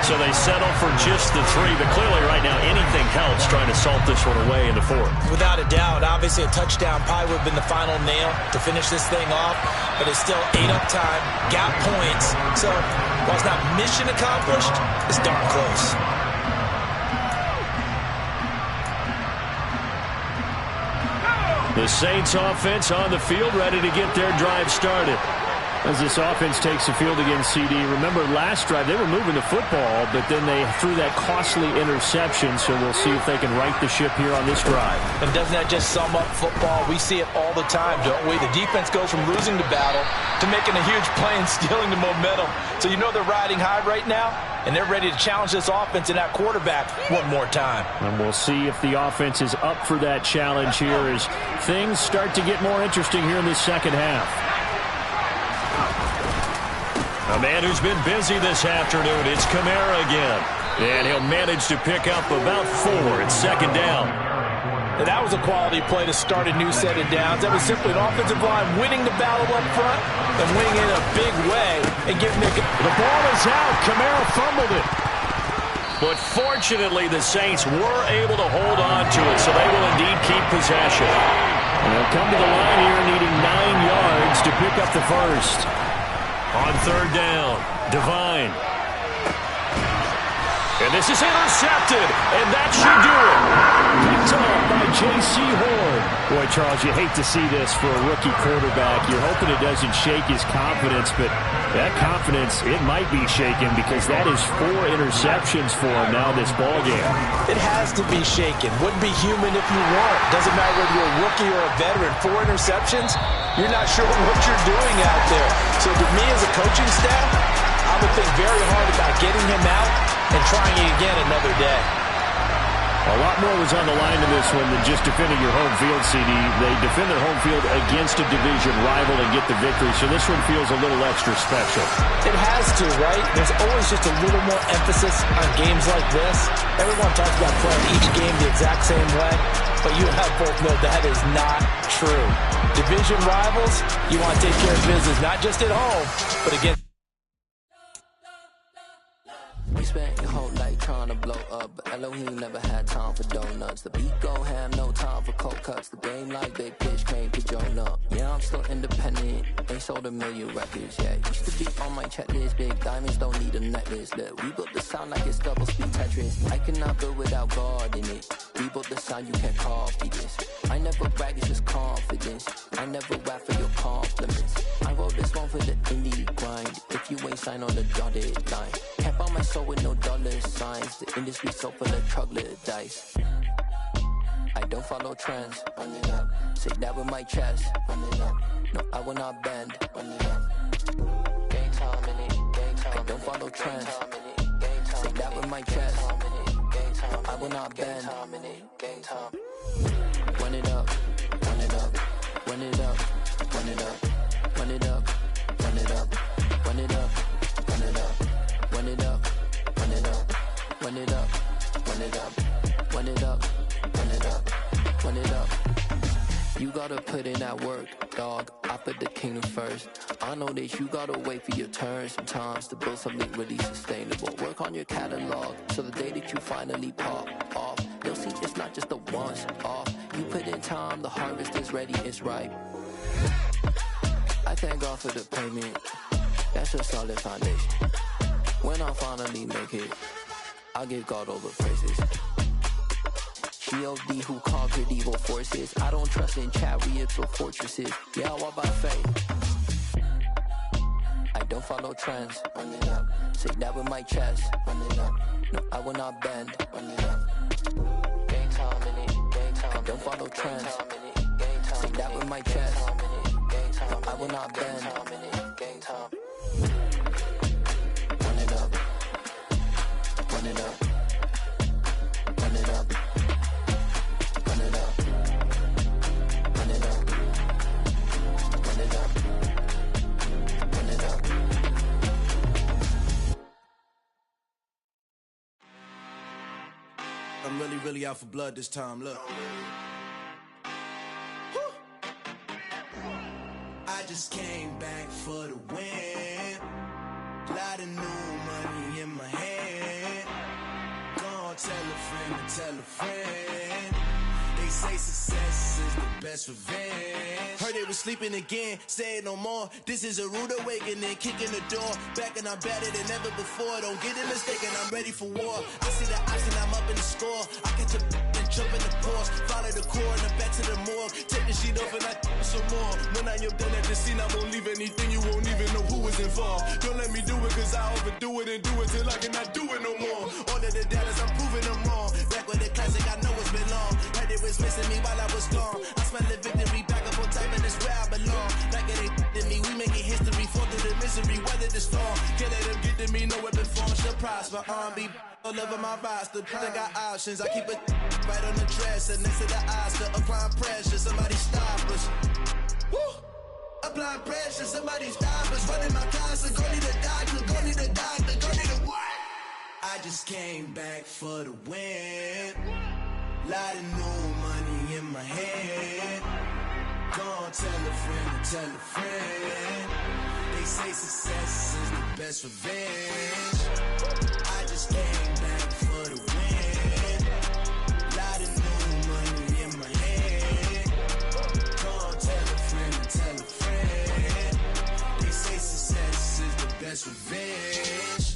So they settle for just the 3, but clearly right now anything helps trying to salt this one away in the 4th. Without a doubt, obviously a touchdown probably would have been the final nail to finish this thing off, but it's still 8 up time, got points, so while it's not mission accomplished, it's darn close. The Saints offense on the field ready to get their drive started. As this offense takes the field against CD, remember last drive they were moving the football, but then they threw that costly interception, so we'll see if they can right the ship here on this drive. And doesn't that just sum up football? We see it all the time, don't we? The defense goes from losing the battle to making a huge play and stealing the momentum. So you know they're riding high right now, and they're ready to challenge this offense and that quarterback one more time. And we'll see if the offense is up for that challenge here as things start to get more interesting here in this second half. A man who's been busy this afternoon, it's Kamara again. And he'll manage to pick up about 4 at second down. And that was a quality play to start a new set of downs. That was simply an offensive line winning the battle up front and winning in a big way and giving the ball is out. Kamara fumbled it. But fortunately, the Saints were able to hold on to it, so they will indeed keep possession. And they'll come to the line here needing 9 yards to pick up the first. On third down, Devine. And this is intercepted, and that should do it. Picked off by J.C. Horn. Boy, Charles, you hate to see this for a rookie quarterback. You're hoping it doesn't shake his confidence, but that confidence, it might be shaken because that is 4 interceptions for him now this ballgame. It has to be shaken. Wouldn't be human if you weren't. Doesn't matter whether you're a rookie or a veteran. 4 interceptions, you're not sure what you're doing out there. So to me as a coaching staff, I would think very hard about getting him out and trying it again another day. A lot more was on the line in this one than just defending your home field, CD. They defend their home field against a division rival and get the victory, so this one feels a little extra special. It has to, right? There's always just a little more emphasis on games like this. Everyone talks about playing each game the exact same way, but you have both know that is not true. Division rivals, you want to take care of business, not just at home, but against. We spent your whole life trying to blow up, but Elohim never had time for donuts. The beat go ham, no time for cold cuts. The game like big pitch, can't put Joan up. Yeah, I'm still independent, ain't sold a million records yet. Used to be on my checklist, big diamonds don't need a necklace. Look, we built the sound like it's double speed Tetris. I cannot build without God in it. We built the sound, you can't copy this. I never brag, it's just confidence. I never rap for your compliments. I wrote this one for the indie grind. If you ain't signed on the dotted line, can't buy my soul with no dollar signs. The industry so full of troglodytes. I don't follow trends. Run it up. Say that with my chest. Run it up. No, I will not bend. Run it up. Game time in it. Game time. I don't follow trends. Say that with my chest. I will not bend. Game time. Run it up. Run it up. Run it up. Run it up. Run it up. Run it up. Run it up. Run it up. Run it up. Run it up. Run it up. Run it up. Run it up. Run it up. Run it up. You gotta put in that work, dog. I put the kingdom first. I know that you gotta wait for your turn sometimes to build something really sustainable. Work on your catalog so the day that you finally pop off, you'll see it's not just a once off. You put in time, the harvest is ready, it's ripe. I thank God for the payment. That's a solid foundation. When I finally make it, I'll give God all the praises. G.O.D. who conquered evil forces. I don't trust in chariots or fortresses. Yeah, I walk by faith. I don't follow trends. Run it up. Say that with my chest. Run it up. No, I will not bend. Run it up. Game time in it. Game time. I don't follow trends. Say that with my chest. No, I will not bend. Game time. Run it up. Run it up. Run it up. Run it up. Run it up. Run it up. Run it up. I'm really out for blood this time, look. I just came back for the win. Lot of new money in my hand. Gonna tell a friend to tell a friend. They say success is the best revenge. Heard they was sleeping again, say it no more. This is a rude awakening, kicking the door. Back and I'm better than ever before. Don't get it mistaken, I'm ready for war. I see the option, I'm up in the score. I catch a and jump in the course. Follow the core and the back to the morgue. Take the sheet off and I some more. When I am done at the scene, I won't leave anything. You won't even know who was involved. Don't let me do it, cause I overdo it and do it till I cannot do it no more. All of the doubters, I'm proving them wrong. Back with the classic, I know it's been long. Heard it was missing me while I was gone. I smell the victory back up on time and it's where I belong. Like it ain't to me, we making history. Fall through the misery, weather the storm. Can't let them get to me, no weapon form shall prosper. R&B all over my roster. I got options, I keep it right on the dresser. Next to the Oscar, applying pressure. Somebody stop us. Woo! Applying pressure, somebody stop us. Running my closet, go need a doctor, go need a doctor, go need a what? I just came back for the win. Lot of new money in my hand. Gonna tell a friend to tell a friend. They say success is the best revenge. I just came back for the win. Lot of new money in my hand. Gonna tell a friend to tell a friend. They say success is the best revenge.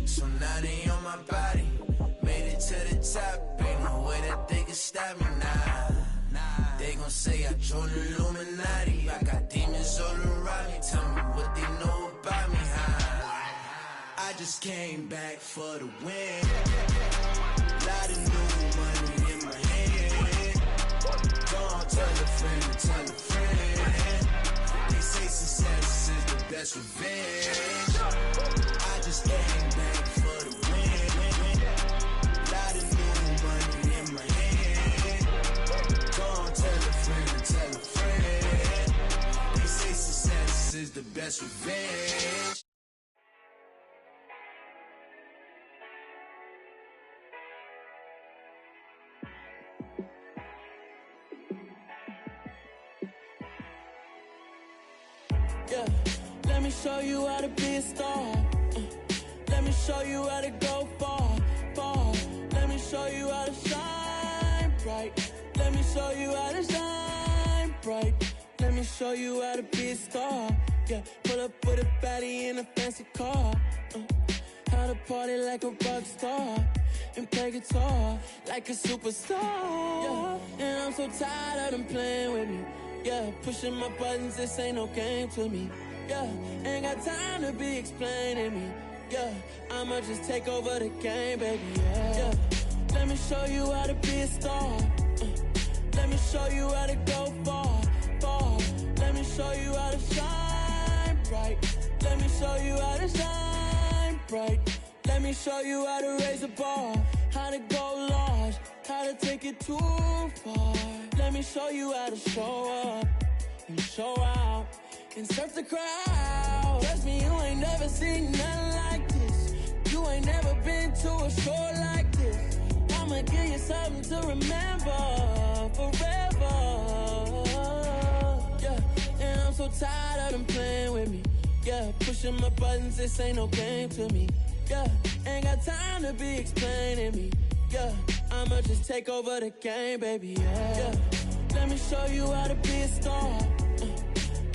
So now they on my body. Made it to the top. Ain't no way that they can stop me now. They gon' say I joined the Illuminati. I got demons all around me. Tell me what they know about me, huh? I just came back for the win. Lot of new money in my hand. Gonna tell a friend to tell a friend. They say success is the best revenge. I just came back for the win. Lot of new money in my hand. Gonna tell a friend to tell a friend. They say success is the best revenge. Yeah, let me show you how to be a star. Let me show you how to go far, far. Let me show you how to shine bright. Let me show you how to shine bright. Let me show you how to be a star. Yeah, pull up with a baddie in a fancy car. How to party like a rock star and play guitar like a superstar. Yeah, and I'm so tired of them playing with me. Yeah, pushing my buttons, this ain't no game to me. Yeah, ain't got time to be explaining me. Yeah, I'ma just take over the game, baby. Yeah, let me show you how to be a star. Let me show you how to go far, far. Let me show you how to shine bright. Let me show you how to shine bright. Let me show you how to raise a bar, how to go large, how to take it too far. Let me show you how to show up and show out and surf the crowd. Trust me, you ain't never seen nothing like this. You ain't never been to a show like this. I'ma give you something to remember forever. Yeah, and I'm so tired of them playing with me. Yeah, pushing my buttons, this ain't no game to me. Yeah, ain't got time to be explaining me. Yeah, I'ma just take over the game, baby. Yeah, let me show you how to be a star.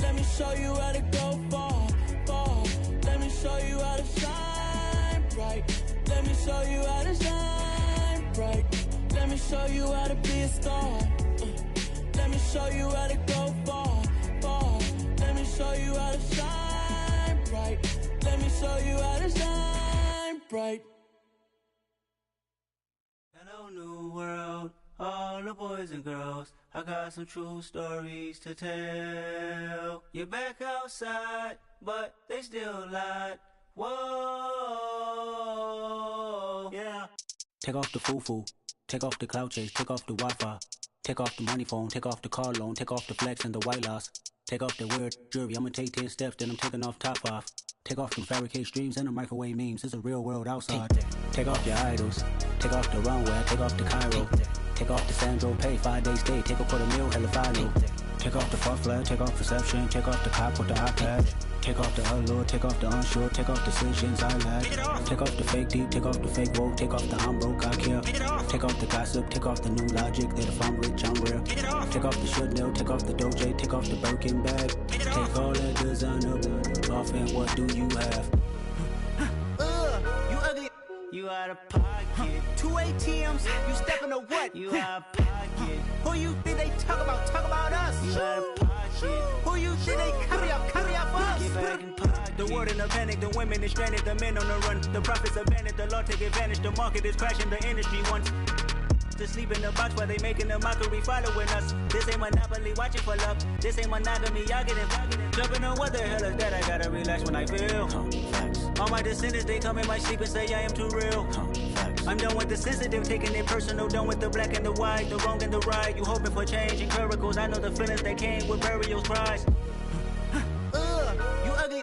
Let me show you how to go far, far. Let me show you how to shine bright. Let me show you how to shine bright. Let me show you how to be a star. Let me show you how to go far, far. Let me show you how to shine bright. Let me show you how to shine bright. Hello, new world, all the boys and girls. I got some true stories to tell. You're back outside, but they still lied. Whoa, yeah. Take off the foo-foo, take off the cloud chase, take off the Wi-Fi. Take off the money phone, take off the car loan, take off the flex and the white loss. Take off the weird jewelry, I'ma take 10 steps, then I'm taking off top off. Take off them fabricated streams and the microwave memes, it's a real world outside. Take off your idols, take off the runway, take off the Cairo. Take off the Sandro pay, 5 days stay, take off for the meal, hella final. Take off the far flag, take off perception, take off the cop with the iPad. Take off the allure, take off the unsure, take off decisions I lack. Take off the fake deep, take off the fake woke, take off the I'm broke, I care. Take off the gossip, take off the new logic, that if I'm rich, I'm real. Take off the should know, take off the Doja, take off the Birkin bag. Take all that designer off and what do you have? You ugly, you out of pocket. 2 ATMs, you stepping to what? You out of pocket. Who you think they talk about? Talk about us. You out of pocket. Who you think they carry up us? Get back in pocket. The world in a panic, the women is stranded, the men on the run. The profits abandoned, the law take advantage. The market is crashing, the industry wants to sleep in the box while they making a mockery following us. This ain't Monopoly, watching for love. This ain't monogamy, y'all get involved. Jumping on what the hell is that? I gotta relax when I feel. All my descendants, they come in my sleep and say I am too real. I'm done with the sensitive, taking it personal. Done with the black and the white, the wrong and the right. You hoping for change and miracles. I know the feelings that came with burial cries. You ugly,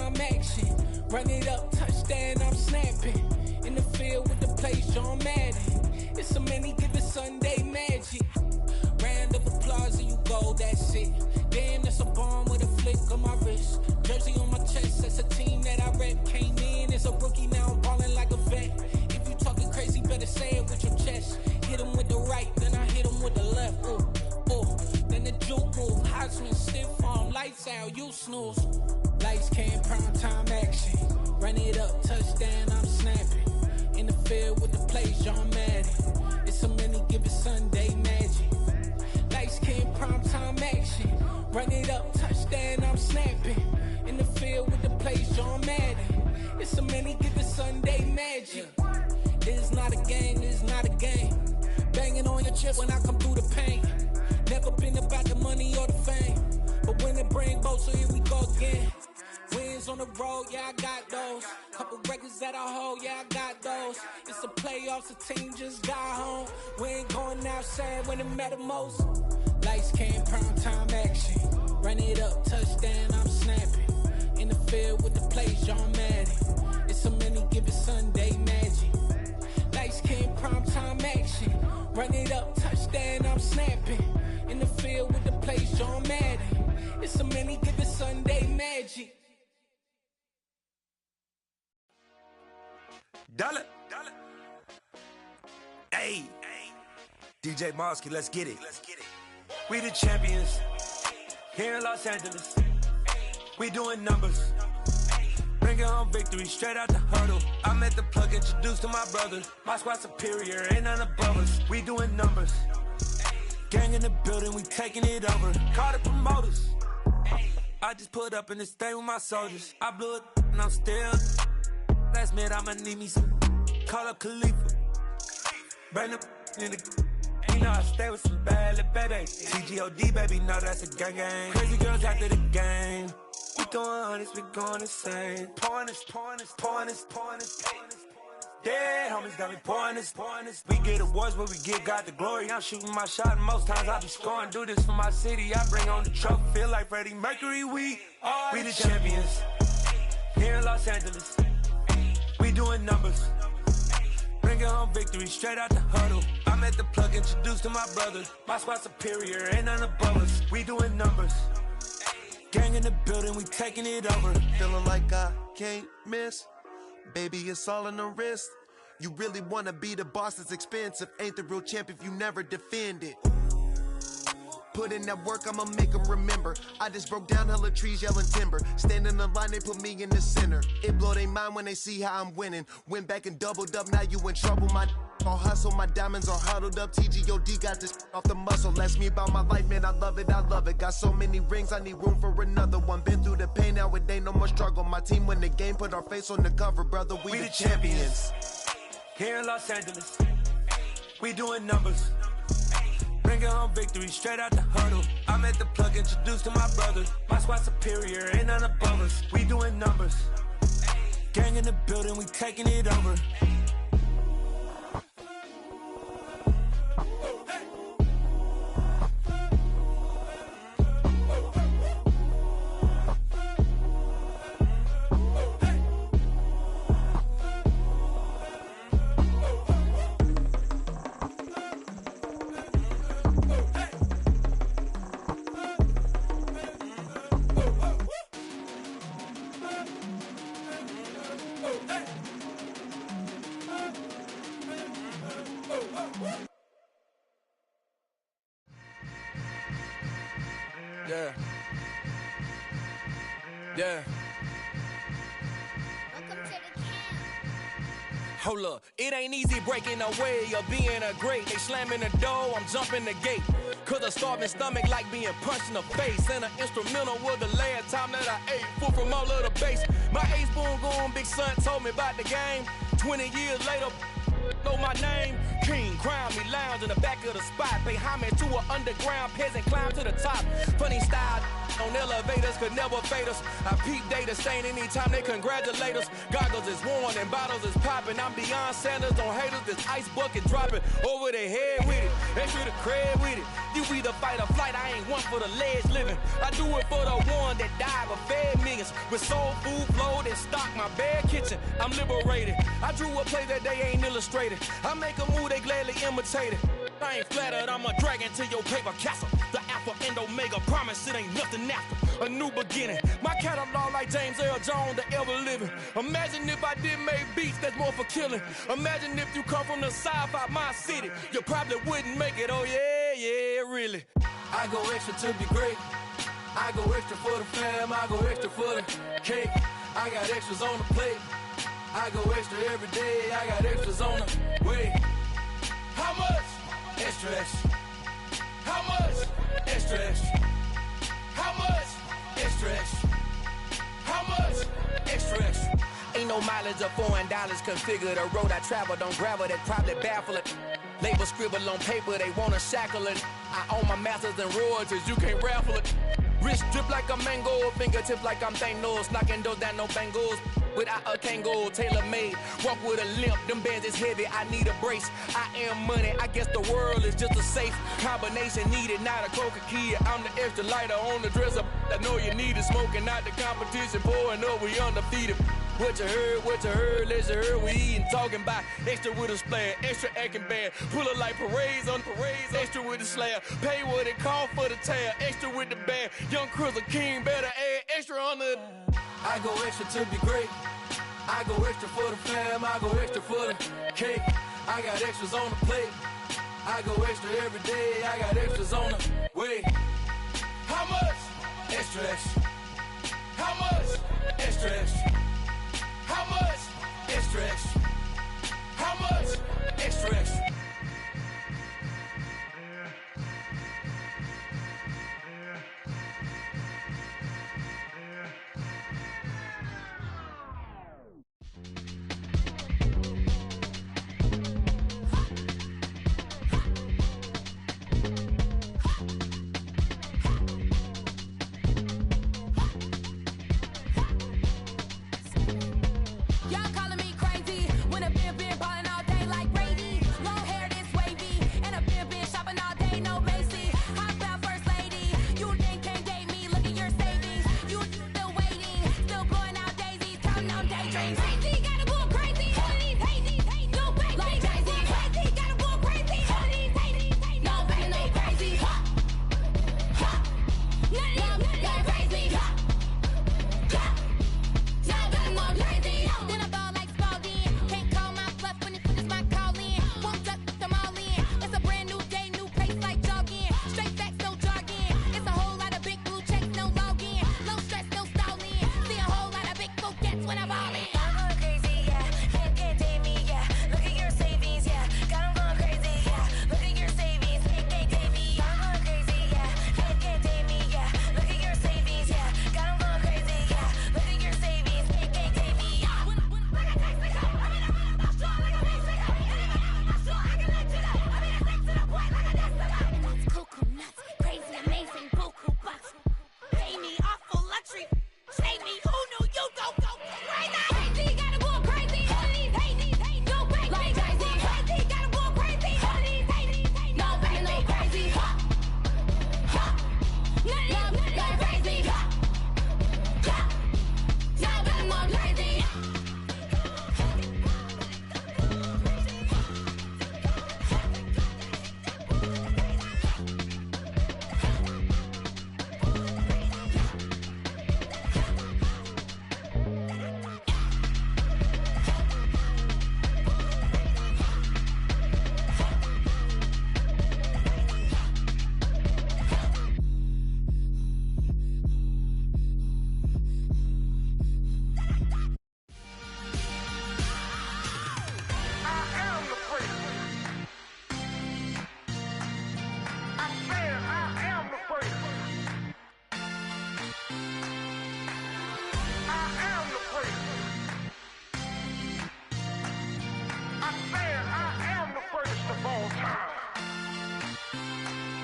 Run it up, touchdown, I'm snapping. In the field with the plays, John Madden. It's a many given Sunday magic. Round of applause and you go, that's it. Damn, that's a bomb with a flick on my wrist. Jersey on my chest, that's a team that I rep. Came in as a rookie, now I'm ballin' like a vet. If you talking crazy, better say it with your chest. Hit him with the right, then I hit him with the left. Ooh, ooh. Then the juke move, Heisman, stiff arm, lights out, you snooze. Lights came, prime time action. Run it up, touchdown, I'm snapping. In the field with the plays, John Madden. It's a many given Sunday magic. Lights came, prime time action. Run it up, touchdown, I'm snapping. In the field with the plays, John Madden. It's a many given Sunday magic. This is not a game, this is not a game. Banging on your chest when I come through the pain. Never been about the money or the fame. But when it bring both, so here we go again. Wins on the road, yeah, I got those. Couple records that I hold, yeah, I got those. It's the playoffs, the team just got home. We ain't going outside when it matter most. Lights came, prime time action. Run it up, touchdown, I'm snapping. In the field with the plays, John Madden. It's a many given Sunday magic. Lights came, prime time action. Run it up, touchdown, I'm snapping. In the field with the plays, John Madden. It's a many given Sunday magic. Dollar. Hey. DJ Mosky, let's get it. We the champions. Here in Los Angeles. We doing numbers. Bringing home victory straight out the hurdle. I met the plug, introduced to my brother. My squad superior, ain't none above us. We doing numbers. Gang in the building, we taking it over. Call the promoters. I just put up in this thing with my soldiers. I blew it and I'm still. Last minute I'ma need me some. Call up Khalifa. Bring the in the. You know I stay with some bad little baby. TGOD baby, no that's a gang gang. Crazy girls after the game. We going honest, we going insane. Pouring this. Dead homies got me pouring this. We get awards, but we give God the glory. I'm shooting my shot, and most times I be scoring. Do this for my city, I bring on the trophy. Feel like Freddie Mercury, we the champions. Here in Los Angeles, we doing numbers. Bringing home victory straight out the huddle. I met the plug, introduced to my brother. My squad superior, ain't none above us. We doing numbers. Gang in the building, we taking it over. Feeling like I can't miss. Baby, it's all in the wrist. You really wanna be the boss, it's expensive. Ain't the real champ if you never defend it. Put in that work, I'ma make them remember. I just broke down hella trees, yelling timber. Stand in the line, they put me in the center. It blow their mind when they see how I'm winning. Went back and doubled up, now you in trouble. My all hustle, my diamonds are huddled up. TGOD got this off the muscle. Ask me about my life, man, I love it. Got so many rings, I need room for another one. Been through the pain, now it ain't no more struggle. My team win the game, put our face on the cover, brother. We the champions. Here in Los Angeles, we doing numbers. Bringing home victory straight out the huddle. I met the plug, introduced to my brother. My squad superior, ain't none above us. We doing numbers. Gang in the building, we taking it over. Yeah. Hold up, it ain't easy breaking away or being a great. They slamming the door, I'm jumping the gate. Cause a starving stomach like being punched in the face. And an instrumental was the last time that I ate. Food from all of the base. My ace boom going, big son told me about the game. 20 years later, know my name. King, crown me, lounge in the back of the spot. Pay homage to an underground peasant, climb to the top. Funny style, On elevators could never fade us. I peep data stain anytime they congratulate us. Goggles is worn and bottles is popping. I'm beyond Sanders on haters. This ice bucket dropping over their head with it. Extra the cred with it. You either fight or flight. I ain't one for the ledge living. I do it for the one that died but fed millions. With soul food flowed and stocked my bare kitchen. I'm liberated. I drew a play that they ain't illustrated. I make a move they gladly imitate it. I ain't flattered, I'm a dragon to your paper castle. The Alpha and Omega, promise it ain't nothing after. A new beginning. My catalog like James Earl Jones, the ever living. Imagine if I did make beats that's more for killing. Imagine if you come from the sci-fi, my city. You probably wouldn't make it, oh yeah, really. I go extra to be great. I go extra for the fam, I go extra for the cake. I got extras on the plate. I go extra every day, I got extras on the way. How much? Extra, extra. How much? Extra, extra. How much? Extra, extra. How much? Extra, extra. Ain't no mileage of $4 configure the road I travel. Don't gravel, that probably baffle it. Label scribble on paper, they wanna shackle it. I own my masters and royalties, you can't raffle it. Wrist drip like a mango, fingertips like I'm Thanos, knocking those down no bangles. Without a Kango, tailor-made, walk with a limp, them bands is heavy, I need a brace. I am money, I guess the world is just a safe combination needed, not a coca key. I'm the extra lighter on the dresser, I know you need it, smoking out the competition, pouring up, we undefeated. What you heard, let's you heard, we eatin', talking about extra with a splash, extra acting bad, pull it like parades on parades, extra with the slab, pay what it cost for the tab, extra with the bag, young Crizzle King, better add extra on the... I go extra to be great, I go extra for the fam, I go extra for the cake, I got extras on the plate, I go extra every day, I got extras on the way. How much? Extra, extra. How much? Extra, extra. How much? Extra, extra. How much? Extra, extra.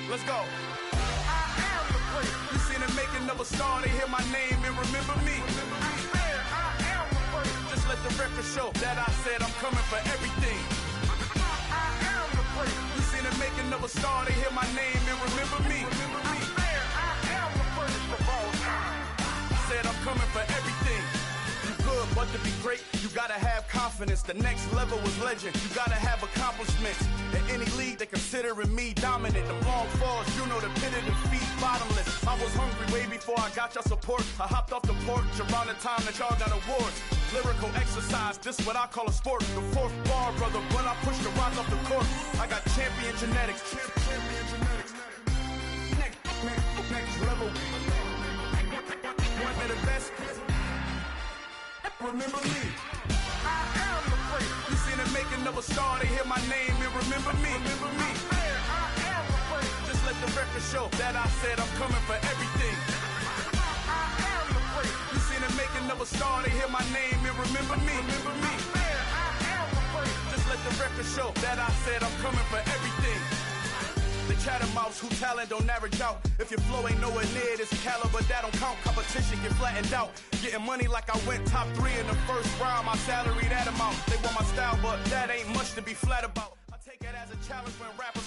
Let's go. I am the great. You seen the making of a star, they hear my name and remember me. Just let the record show that I said I'm coming for everything. You seen the making of a star, they hear my name and remember me. Said I'm coming for everything. You good, but to be great, you gotta have confidence. The next level was legend. You gotta have accomplishments. In any league, they considering me dominant. The long falls, you know the pit of defeat, bottomless. I was hungry way before I got your support. I hopped off the porch around the time that y'all got awards. Lyrical exercise, this what I call a sport. The fourth bar, brother, when I push the rock off the court. I got champion genetics. Next level. One of the best. Remember me. I am the great. You seen the making of a star, they hear my name and remember me. Remember me. I am the great. Just let the record show that I said I'm coming for everything. I am the great. You seen the making of a star, they hear my name and remember me. Remember me. I am the great. Just let the record show that I said I'm coming for everything. The chattermouths who talent don't average out. If your flow ain't nowhere near this caliber, that don't count. Competition get flattened out. Getting money like I went top 3 in the first round. My salary that amount. They want my style, but that ain't much to be flat about. I take it as a challenge when rappers